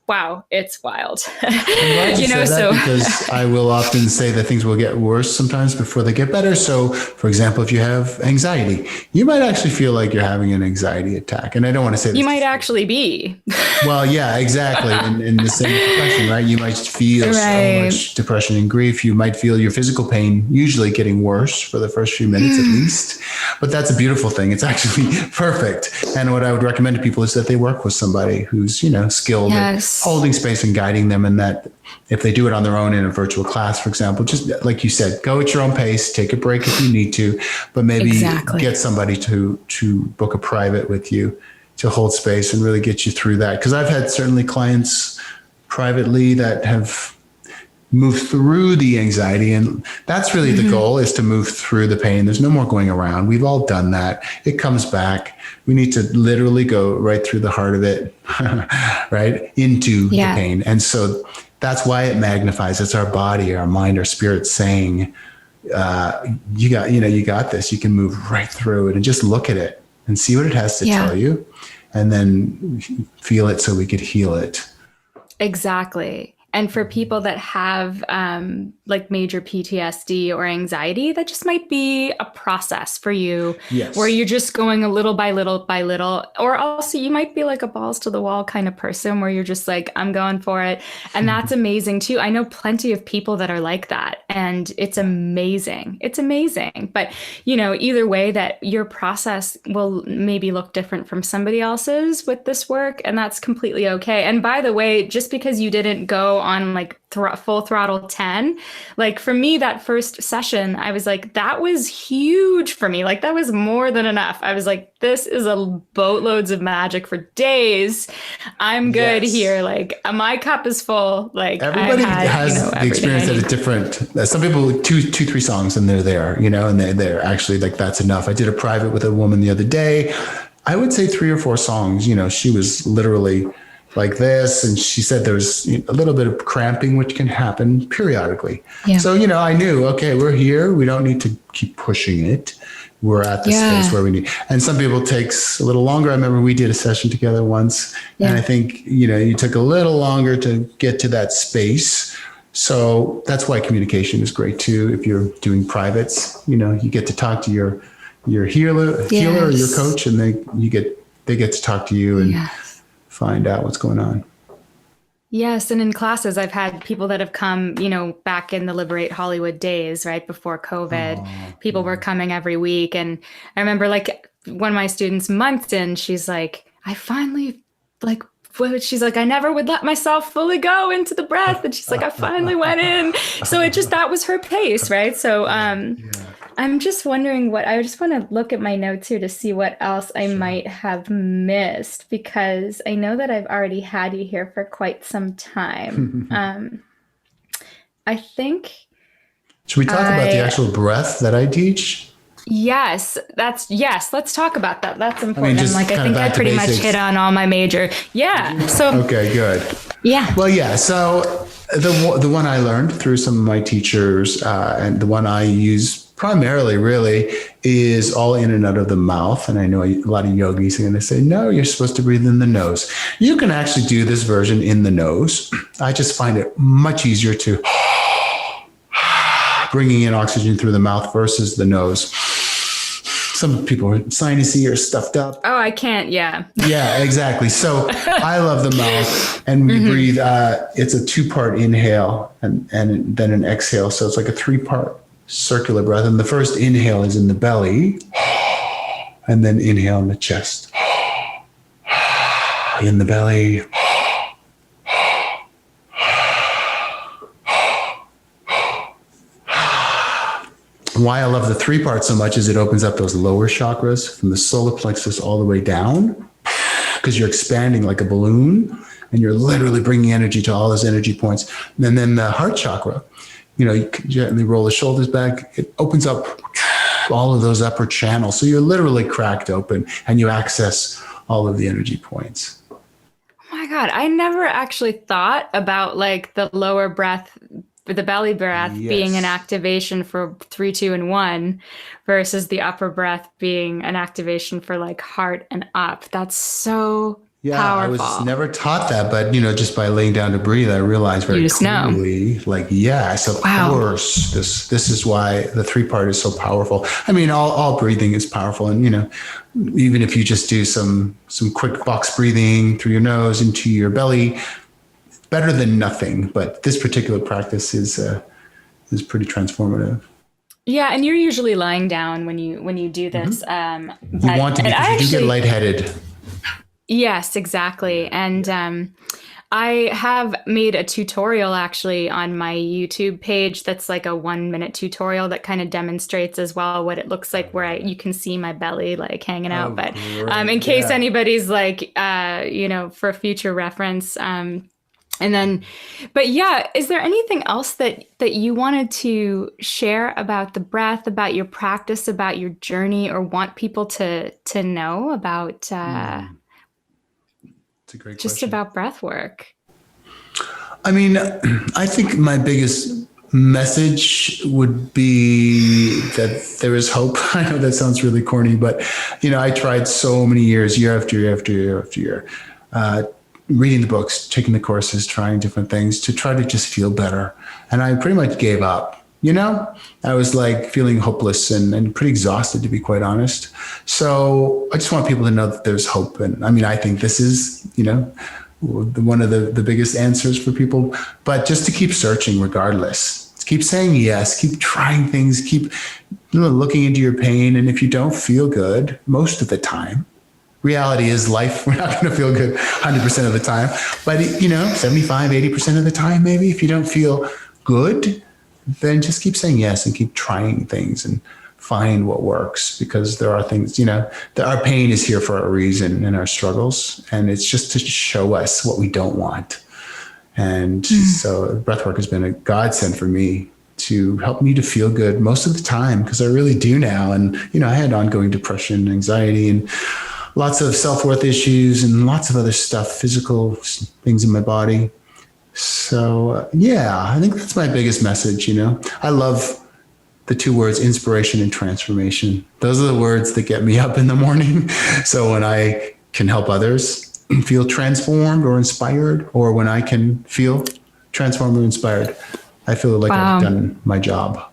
wow, it's wild. Because I will often say that things will get worse sometimes before they get better. So, for example, if you have anxiety, you might actually feel like you're having an anxiety attack. And I don't want to say you might actually be. Well, yeah, exactly. In the same depression, right? You might feel so much depression and grief. You might feel your physical pain usually getting worse for the first few minutes at least. But that's a beautiful thing. It's actually perfect. And what I would recommend to people is that they work with somebody who's, skilled at holding space and guiding them, and that if they do it on their own in a virtual class, for example, just like you said, go at your own pace, take a break if you need to, but maybe get somebody to book a private with you to hold space and really get you through that. Because I've had certainly clients privately that have moved through the anxiety. And that's really the goal, is to move through the pain. There's no more going around. We've all done that. It comes back. We need to literally go right through the heart of it, right into the pain. And so that's why it magnifies. It's our body, our mind, our spirit saying, you got this. You can move right through it, and just look at it and see what it has to tell you, and then feel it so we could heal it. Exactly. And for people that have like major PTSD or anxiety, that just might be a process for you, where you're just going a little by little by little. Or also you might be like a balls to the wall kind of person, where you're just like, I'm going for it. And that's amazing too. I know plenty of people that are like that, and it's amazing. It's amazing. But, either way, that your process will maybe look different from somebody else's with this work. And that's completely okay. And by the way, just because you didn't go on like full throttle 10, like for me, that first session, I was like, that was huge for me. Like that was more than enough. I was like, this is a boatloads of magic for days. I'm good here. Like my cup is full. Like everybody has the experience at a different, some people 2-3 songs and they're there, and they're actually like, that's enough. I did a private with a woman the other day. I would say 3 or 4 songs, she was literally like this. And she said there's a little bit of cramping, which can happen periodically. So, I knew, okay, we're here. We don't need to keep pushing it. We're at the space where we need. And some people takes a little longer. I remember we did a session together once. And I think, you took a little longer to get to that space. So that's why communication is great too. If you're doing privates, you get to talk to your healer or your coach, and they get to talk to you and find out what's going on. Yes. And in classes, I've had people that have come, back in the Liberate Hollywood days, right before COVID, people were coming every week. And I remember like one of my students months in, she's like, I finally she's like, I never would let myself fully go into the breath. And she's like, I finally went in. So that was her pace. Right. So, I'm just wondering I just want to look at my notes here to see what else I might have missed, because I know that I've already had you here for quite some time. I think. Should we talk about the actual breath that I teach? Yes, let's talk about that. That's important. I think I pretty much hit on all my major. Yeah. So. Okay, good. Yeah. Well, yeah. So the one I learned through some of my teachers, and the one I use primarily really is all in and out of the mouth. And I know a lot of yogis are going to say, no, you're supposed to breathe in the nose. You can actually do this version in the nose. I just find it much easier to bringing in oxygen through the mouth versus the nose. Some people are sinusy or stuffed up. Oh, I can't. Yeah. Yeah, exactly. So I love the mouth, and we breathe. It's a 2-part inhale and then an exhale. So it's like a 3-part circular breath. And the first inhale is in the belly, and then inhale in the chest, in the belly. Why I love the 3-part so much is it opens up those lower chakras from the solar plexus all the way down, because you're expanding like a balloon and you're literally bringing energy to all those energy points. And then the heart chakra, you gently roll the shoulders back. It opens up all of those upper channels. So you're literally cracked open and you access all of the energy points. Oh my God. I never actually thought about like the lower breath, the belly breath being an activation for 3, 2, and 1 versus the upper breath being an activation for like heart and up. That's so powerful. I was never taught that, but just by laying down to breathe, I realized very clearly, of course, this is why the 3-part is so powerful. I mean, all breathing is powerful. And, even if you just do some quick box breathing through your nose into your belly, better than nothing. But this particular practice is pretty transformative. Yeah, and you're usually lying down when you do this. You want to, because you do get lightheaded. Yes, exactly. And I have made a tutorial actually on my YouTube page that's like a 1-minute tutorial that kind of demonstrates as well what it looks like, where you can see my belly like hanging out. But in case anybody's like, for future reference, And then, but yeah, is there anything else that you wanted to share about the breath, about your practice, about your journey, or want people to know about It's a great just question. about breath work? I mean, I think my biggest message would be that there is hope. I know that sounds really corny, but I tried so many years, year after year after year after year, reading the books, taking the courses, trying different things to try to just feel better. And I pretty much gave up. I was like feeling hopeless and pretty exhausted, to be quite honest. So I just want people to know that there's hope. And I mean, I think this is, one of the biggest answers for people, but just to keep searching regardless, keep saying yes, keep trying things, keep looking into your pain. And if you don't feel good most of the time, reality is life, we're not going to feel good 100% of the time, but 75, 80% of the time, maybe if you don't feel good, then just keep saying yes and keep trying things and find what works, because there are things, that our pain is here for a reason in our struggles. And it's just to show us what we don't want. And so breathwork has been a godsend for me to help me to feel good most of the time, because I really do now. And, I had ongoing depression, anxiety, and lots of self-worth issues and lots of other stuff, physical things in my body. So, I think that's my biggest message. I love the two words, inspiration and transformation. Those are the words that get me up in the morning. So when I can help others feel transformed or inspired, or when I can feel transformed or inspired, I feel like I've done my job.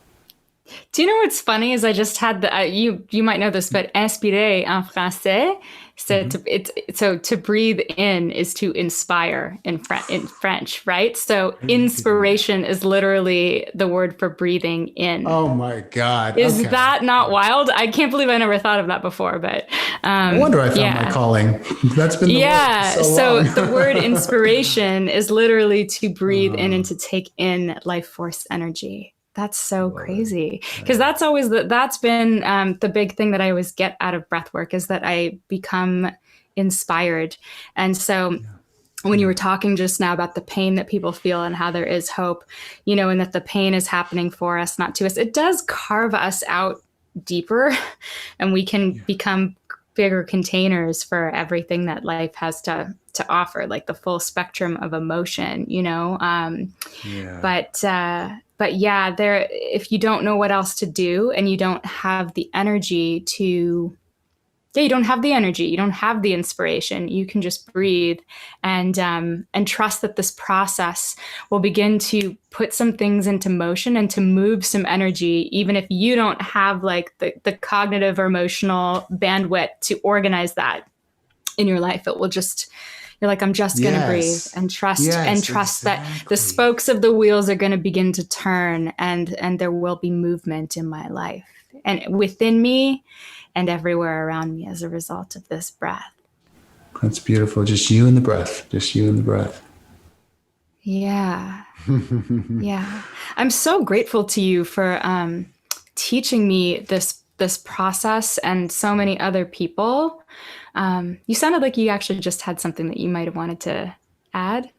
Do you know what's funny is I just had you might know this, but inspirer en français, so to breathe in is to inspire in French, right? So inspiration is literally the word for breathing in. Oh my God. Is that not wild? I can't believe I never thought of that before, but no wonder I found my calling. That's been the word for so long. The word inspiration is literally to breathe in and to take in life force energy. That's so crazy, because that's always that's been the big thing that I always get out of breath work, is that I become inspired. And so when you were talking just now about the pain that people feel and how there is hope, and that the pain is happening for us, not to us, it does carve us out deeper, and we can become bigger containers for everything that life has to offer, like the full spectrum of emotion, But if you don't know what else to do, and you don't have the energy you don't have the inspiration, you can just breathe and trust that this process will begin to put some things into motion and to move some energy, even if you don't have like the cognitive or emotional bandwidth to organize that in your life. It will just, you're like, I'm just going to breathe and trust that the spokes of the wheels are going to begin to turn, and there will be movement in my life and within me and everywhere around me as a result of this breath. That's beautiful. Just you and the breath. Yeah. Yeah. I'm so grateful to you for teaching me this process, and so many other people. You sounded like you actually just had something that you might have wanted to add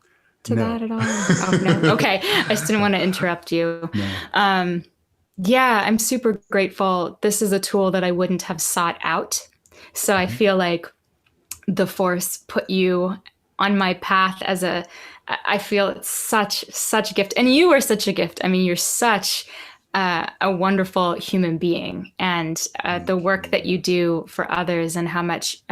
to that at all. Oh, no. Okay. I just didn't want to interrupt you. No. I'm super grateful. This is a tool that I wouldn't have sought out. So I feel like the force put you on my path I feel it's such a gift. And you are such a gift. I mean, you're such a wonderful human being, and the work that you do for others and how much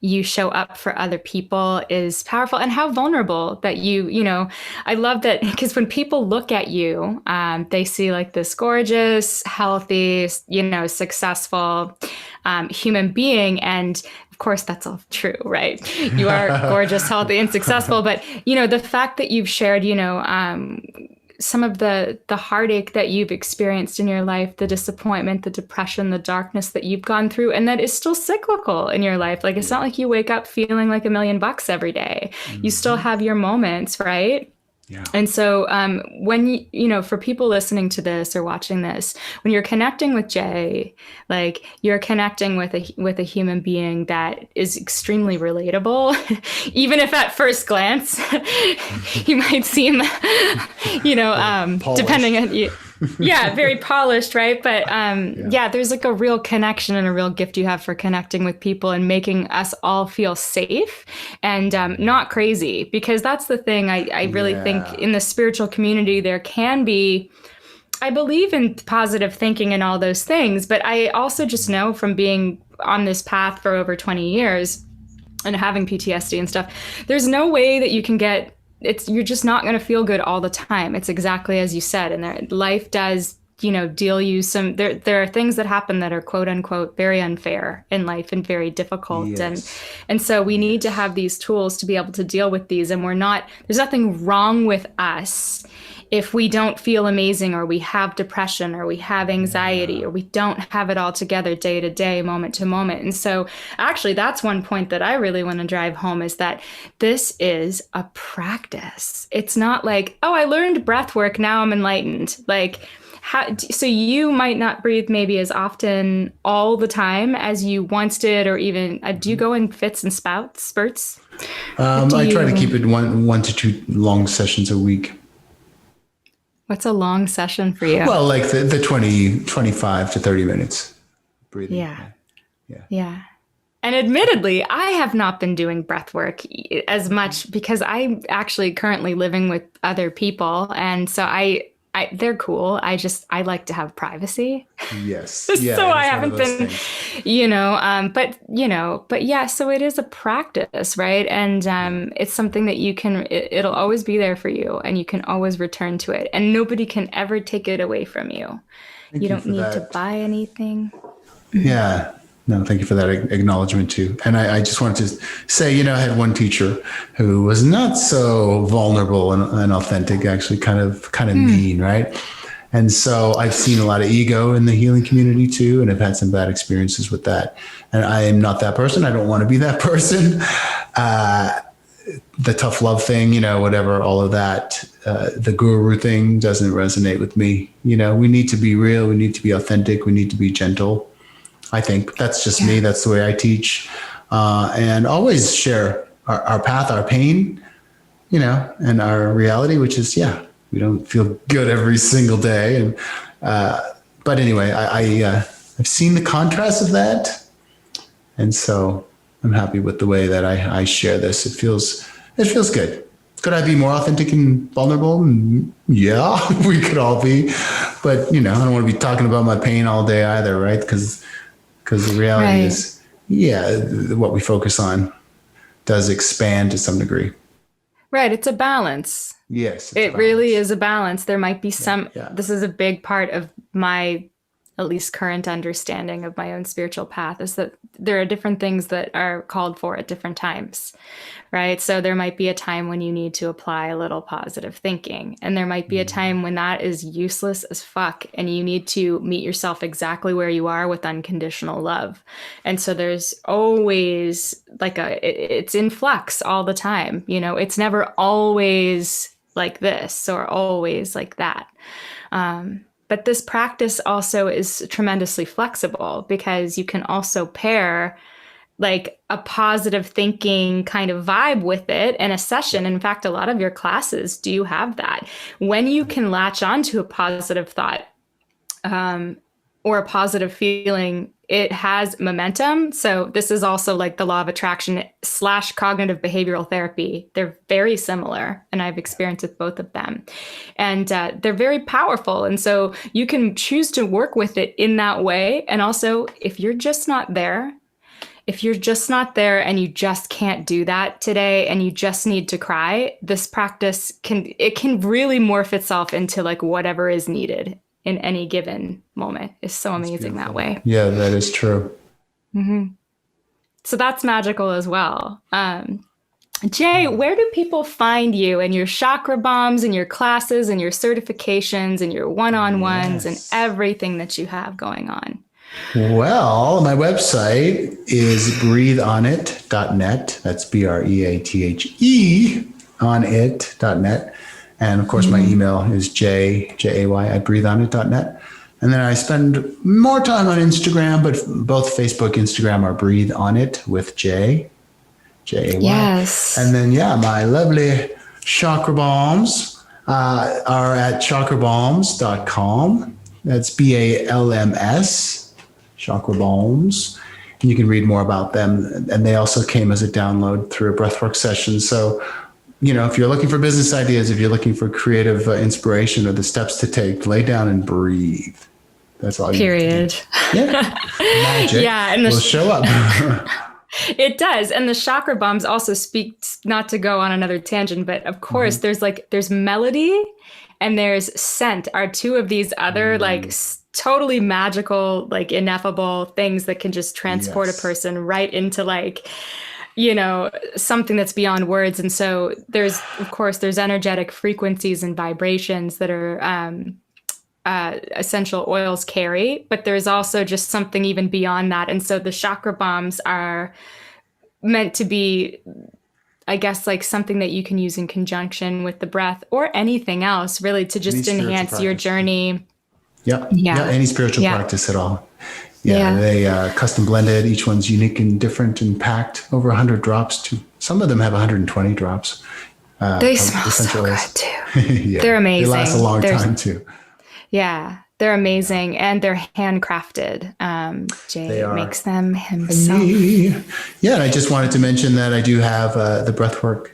you show up for other people is powerful, and how vulnerable that I love that, because when people look at you, they see like this gorgeous, healthy, successful human being. And of course, that's all true, right? You are gorgeous, healthy, and successful. But, the fact that you've shared, some of the heartache that you've experienced in your life, the disappointment, the depression, the darkness that you've gone through, and that is still cyclical in your life. Like, it's not like you wake up feeling like $1 million every day. Mm-hmm. You still have your moments, right? Yeah. And so when for people listening to this or watching this, when you're connecting with Jay, like you're connecting with a human being that is extremely relatable, even if at first glance you might seem, depending on you. Yeah, very polished, right? But there's like a real connection and a real gift you have for connecting with people and making us all feel safe and not crazy. Because that's the thing I really think in the spiritual community, there can be, I believe in positive thinking and all those things, but I also just know from being on this path for over 20 years and having PTSD and stuff, there's no way that you can you're just not going to feel good all the time. It's exactly as you said. And life does, deal you some, there are things that happen that are quote unquote, very unfair in life and very difficult. Yes. And so we need to have these tools to be able to deal with these. And there's nothing wrong with us if we don't feel amazing, or we have depression, or we have anxiety, or we don't have it all together day to day, moment to moment. And so actually that's one point that I really want to drive home, is that this is a practice. It's not like, oh, I learned breath work, now I'm enlightened. Like, so you might not breathe maybe as often all the time as you once did, or even do you go in fits and spurts? I try to keep it one to two long sessions a week. What's a long session for you? Well, like the 25 to 30 minutes breathing. Yeah. And admittedly, I have not been doing breath work as much because I'm actually currently living with other people. And so they're cool. I like to have privacy. Yes. Yeah, so I haven't been, but yeah, so it is a practice, right? And it's something that it'll always be there for you, and you can always return to it, and nobody can ever take it away from you. You don't need to buy anything. Yeah. No, thank you for that acknowledgement too. And I just wanted to say, I had one teacher who was not so vulnerable and authentic, actually kind of mean, right? And so I've seen a lot of ego in the healing community too, and I've had some bad experiences with that. And I am not that person. I don't want to be that person. The tough love thing, whatever, all of that, the guru thing doesn't resonate with me. We need to be real. We need to be authentic. We need to be gentle. I think that's just me. That's the way I teach, and always share our path, our pain, and our reality, which is, we don't feel good every single day. And, but anyway, I've seen the contrast of that. And so I'm happy with the way that I share this. It feels good. Could I be more authentic and vulnerable? Yeah, we could all be, but I don't want to be talking about my pain all day either. Right. Because the reality is, what we focus on does expand to some degree. Right. It's a balance. Yes. It really is a balance. There might be this is a big part of my, at least current understanding of my own spiritual path, is that there are different things that are called for at different times, right? So there might be a time when you need to apply a little positive thinking, and there might be a time when that is useless as fuck, and you need to meet yourself exactly where you are with unconditional love. And so there's always it's in flux all the time. It's never always like this or always like that. But this practice also is tremendously flexible, because you can also pair like a positive thinking kind of vibe with it in a session. In fact, a lot of your classes do have that. When you can latch onto a positive thought or a positive feeling, it has momentum. So this is also like the law of attraction / cognitive behavioral therapy. They're very similar, and I've experienced with both of them. And they're very powerful. And so you can choose to work with it in that way. And also, if you're just not there and you just can't do that today and you just need to cry, this practice can really morph itself into like whatever is needed in any given moment. Is so amazing that way. Yeah, that is true. Mm-hmm. So that's magical as well. Jay, where do people find you and your chakra bombs and your classes and your certifications and your one-on-ones and everything that you have going on? Well, my website is breatheonit.net. That's BREATHE on it.net. And of course, my email is jay@breatheonit.net. And then I spend more time on Instagram, but both Facebook, Instagram are Breathe On It with Jay. Jay. Yes. And then, my lovely chakra bombs are at chakrabombs.com. That's BALMS, chakra bombs. And you can read more about them. And they also came as a download through a breathwork session. So, if you're looking for business ideas, if you're looking for creative inspiration or the steps to take, lay down and breathe. That's all. Period. Yeah. Magic will show up. It does. And the chakra bombs also speak, not to go on another tangent, but of course there's melody and there's scent are two of these other totally magical, ineffable things that can just transport a person right into something that's beyond words. And so there's energetic frequencies and vibrations that are essential oils carry, but there's also just something even beyond that. And so the chakra bombs are meant to be, I guess, something that you can use in conjunction with the breath or anything else, really, to just enhance your journey. Yeah, any spiritual practice at all. They custom blended. Each one's unique and different and packed over 100 drops. Some of them have 120 drops. They smell so good too. They're amazing. They last a long time too. Yeah, they're amazing, and they're handcrafted. Jay makes them himself. Yeah, and I just wanted to mention that I do have the Breathwork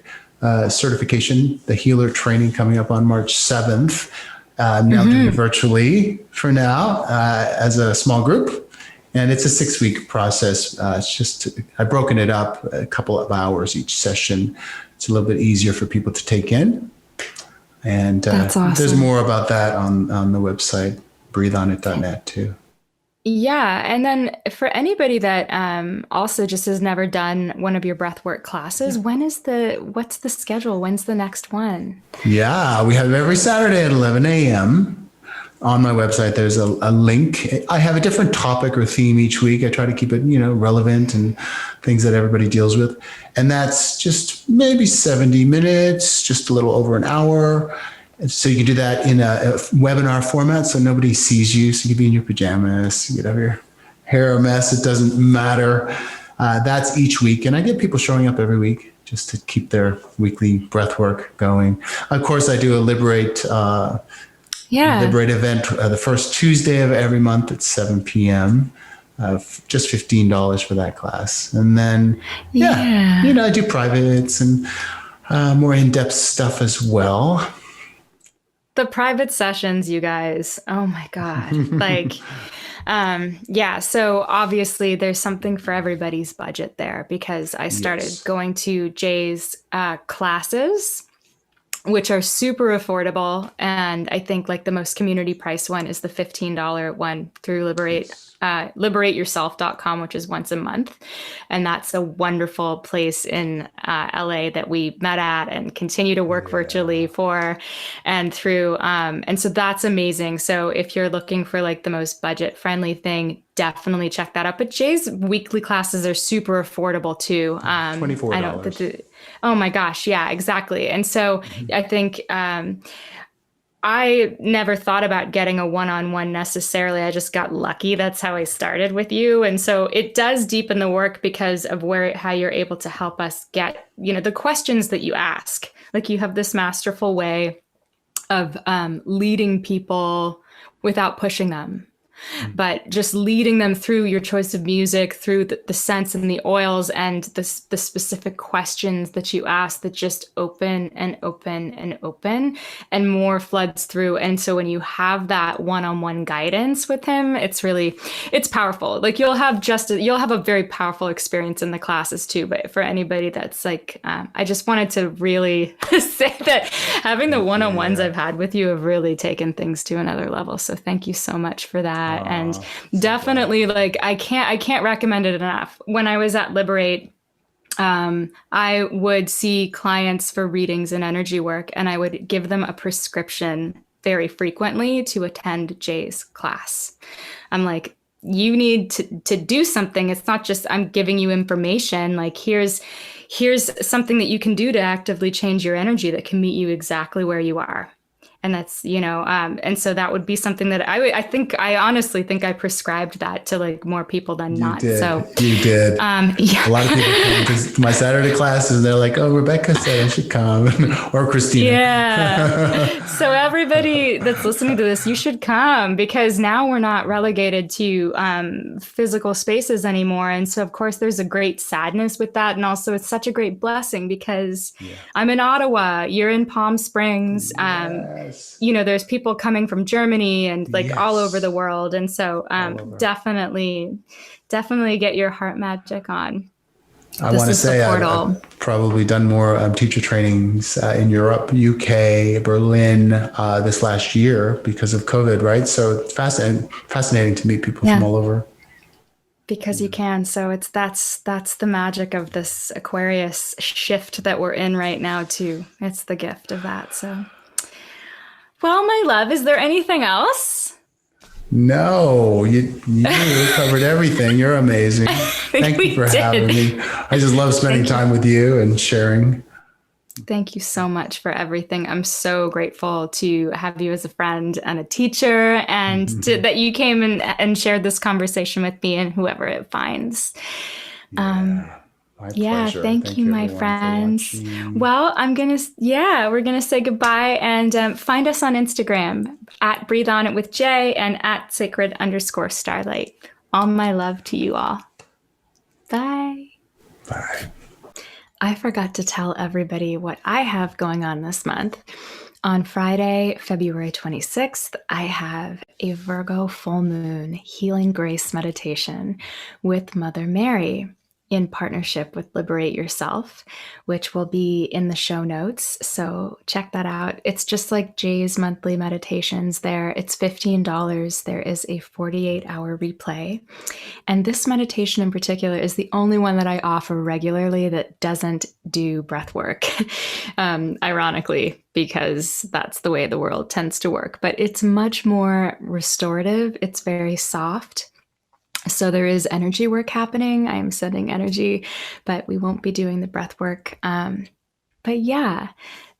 certification, the healer training coming up on March 7th. I'm now doing it virtually for now as a small group, and it's a 6-week process. I've broken it up a couple of hours each session. It's a little bit easier for people to take in. And that's awesome. There's more about that on the website, breatheonit.net too. Yeah. And then for anybody that also just has never done one of your breathwork classes, what's the schedule? When's the next one? Yeah, we have every Saturday at 11 a.m. On my website, there's a link. I have a different topic or theme each week. I try to keep it, relevant and things that everybody deals with. And that's just maybe 70 minutes, just a little over an hour. And so you can do that in a webinar format so nobody sees you. So you can be in your pajamas, you could have your hair a mess. It doesn't matter. That's each week. And I get people showing up every week just to keep their weekly breath work going. Of course, I do a Liberate event the first Tuesday of every month at 7 p.m. Just $15 for that class. And then, I do privates and more in-depth stuff as well. The private sessions, you guys. Oh my God. So obviously there's something for everybody's budget there, because I started going to Jay's classes, which are super affordable. And I think the most community price one is the $15 one through liberateyourself.com, which is once a month. And that's a wonderful place in LA that we met at and continue to work virtually for and through. And so that's amazing. So if you're looking for the most budget friendly thing, definitely check that out. But Jay's weekly classes are super affordable too. $24. Oh my gosh. Yeah, exactly. And so I think, I never thought about getting a one-on-one necessarily. I just got lucky. That's how I started with you. And so it does deepen the work because of how you're able to help us get, the questions that you ask. You have this masterful way of leading people without pushing them. but just leading them through your choice of music, through the scents and the oils and the specific questions that you ask that just open and open and open, and more floods through. And so when you have that one-on-one guidance with him, it's powerful. Like you'll have a very powerful experience in the classes too. But for anybody that's like, I just wanted to really say that having the one-on-ones I've had with you have really taken things to another level. So thank you so much for that. And definitely, like, I can't recommend it enough. When I was at Liberate, I would see clients for readings and energy work, and I would give them a prescription very frequently to attend Jay's class. I'm like, you need to do something. It's not just I'm giving you information. Like, here's here's something that you can do to actively change your energy that can meet you exactly where you are. And that's, and so that would be something that I honestly think I prescribed that to like more people than not. So you did. Yeah. A lot of people come to my Saturday classes and they're like, oh, Rebekah said I should come, or Christina. Yeah. So everybody that's listening to this, you should come, because now we're not relegated to physical spaces anymore. And so of course there's a great sadness with that. And also it's such a great blessing, because I'm in Ottawa, you're in Palm Springs. Yes. There's people coming from Germany and like all over the world. And so definitely get your heart magic on. I want to say I've probably done more teacher trainings in Europe, UK, Berlin this last year because of COVID, right? So it's fascinating to meet people from all over. Because you can. So that's the magic of this Aquarius shift that we're in right now too. It's the gift of that. So, well, my love, is there anything else? No, you covered everything. You're amazing. Thank you for having me. I just love spending time with you and sharing. Thank you so much for everything. I'm so grateful to have you as a friend and a teacher, and that you came and shared this conversation with me and whoever it finds. My pleasure. Thank you, my friends. Well, we're gonna say goodbye, and find us on Instagram at Breathe On It with Jay and at @sacred_starlight. All my love to you all. Bye. Bye. I forgot to tell everybody what I have going on this month. On Friday, February 26th, I have a Virgo full moon healing grace meditation with Mother Mary in partnership with Liberate Yourself, which will be in the show notes. So check that out. It's just like Jay's monthly meditations there. It's $15. There is a 48-hour replay. And this meditation in particular is the only one that I offer regularly that doesn't do breath work, ironically, because that's the way the world tends to work. But it's much more restorative. It's very soft. So there is energy work happening. I am sending energy, but we won't be doing the breath work. But yeah,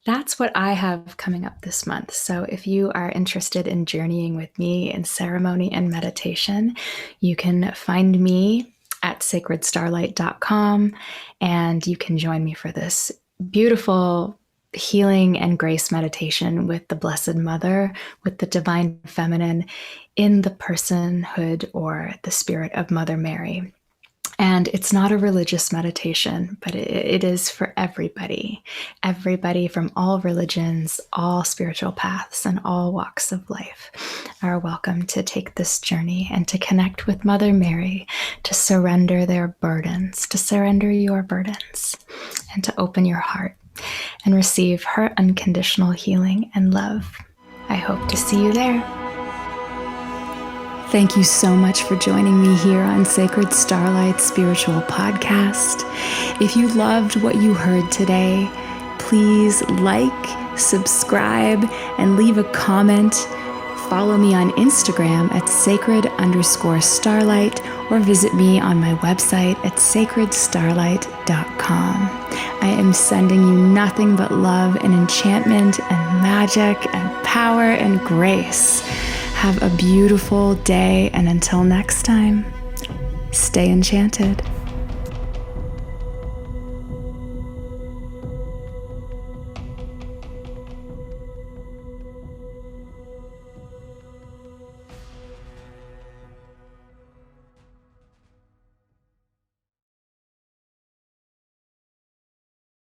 that's what I have coming up this month. So if you are interested in journeying with me in ceremony and meditation, you can find me at sacredstarlight.com, and you can join me for this beautiful healing and grace meditation with the Blessed Mother, with the Divine Feminine, in the personhood or the spirit of Mother Mary. And it's not a religious meditation, but it is for everybody from all religions, all spiritual paths, and all walks of life are welcome to take this journey and to connect with Mother Mary, to surrender their burdens, to surrender your burdens, and to open your heart and receive her unconditional healing and love. I hope to see you there. Thank you so much for joining me here on Sacred Starlight Spiritual Podcast. If you loved what you heard today, please like, subscribe, and leave a comment. Follow me on Instagram at sacred_starlight, or visit me on my website at sacredstarlight.com. I am sending you nothing but love and enchantment and magic and power and grace. Have a beautiful day, and until next time, stay enchanted.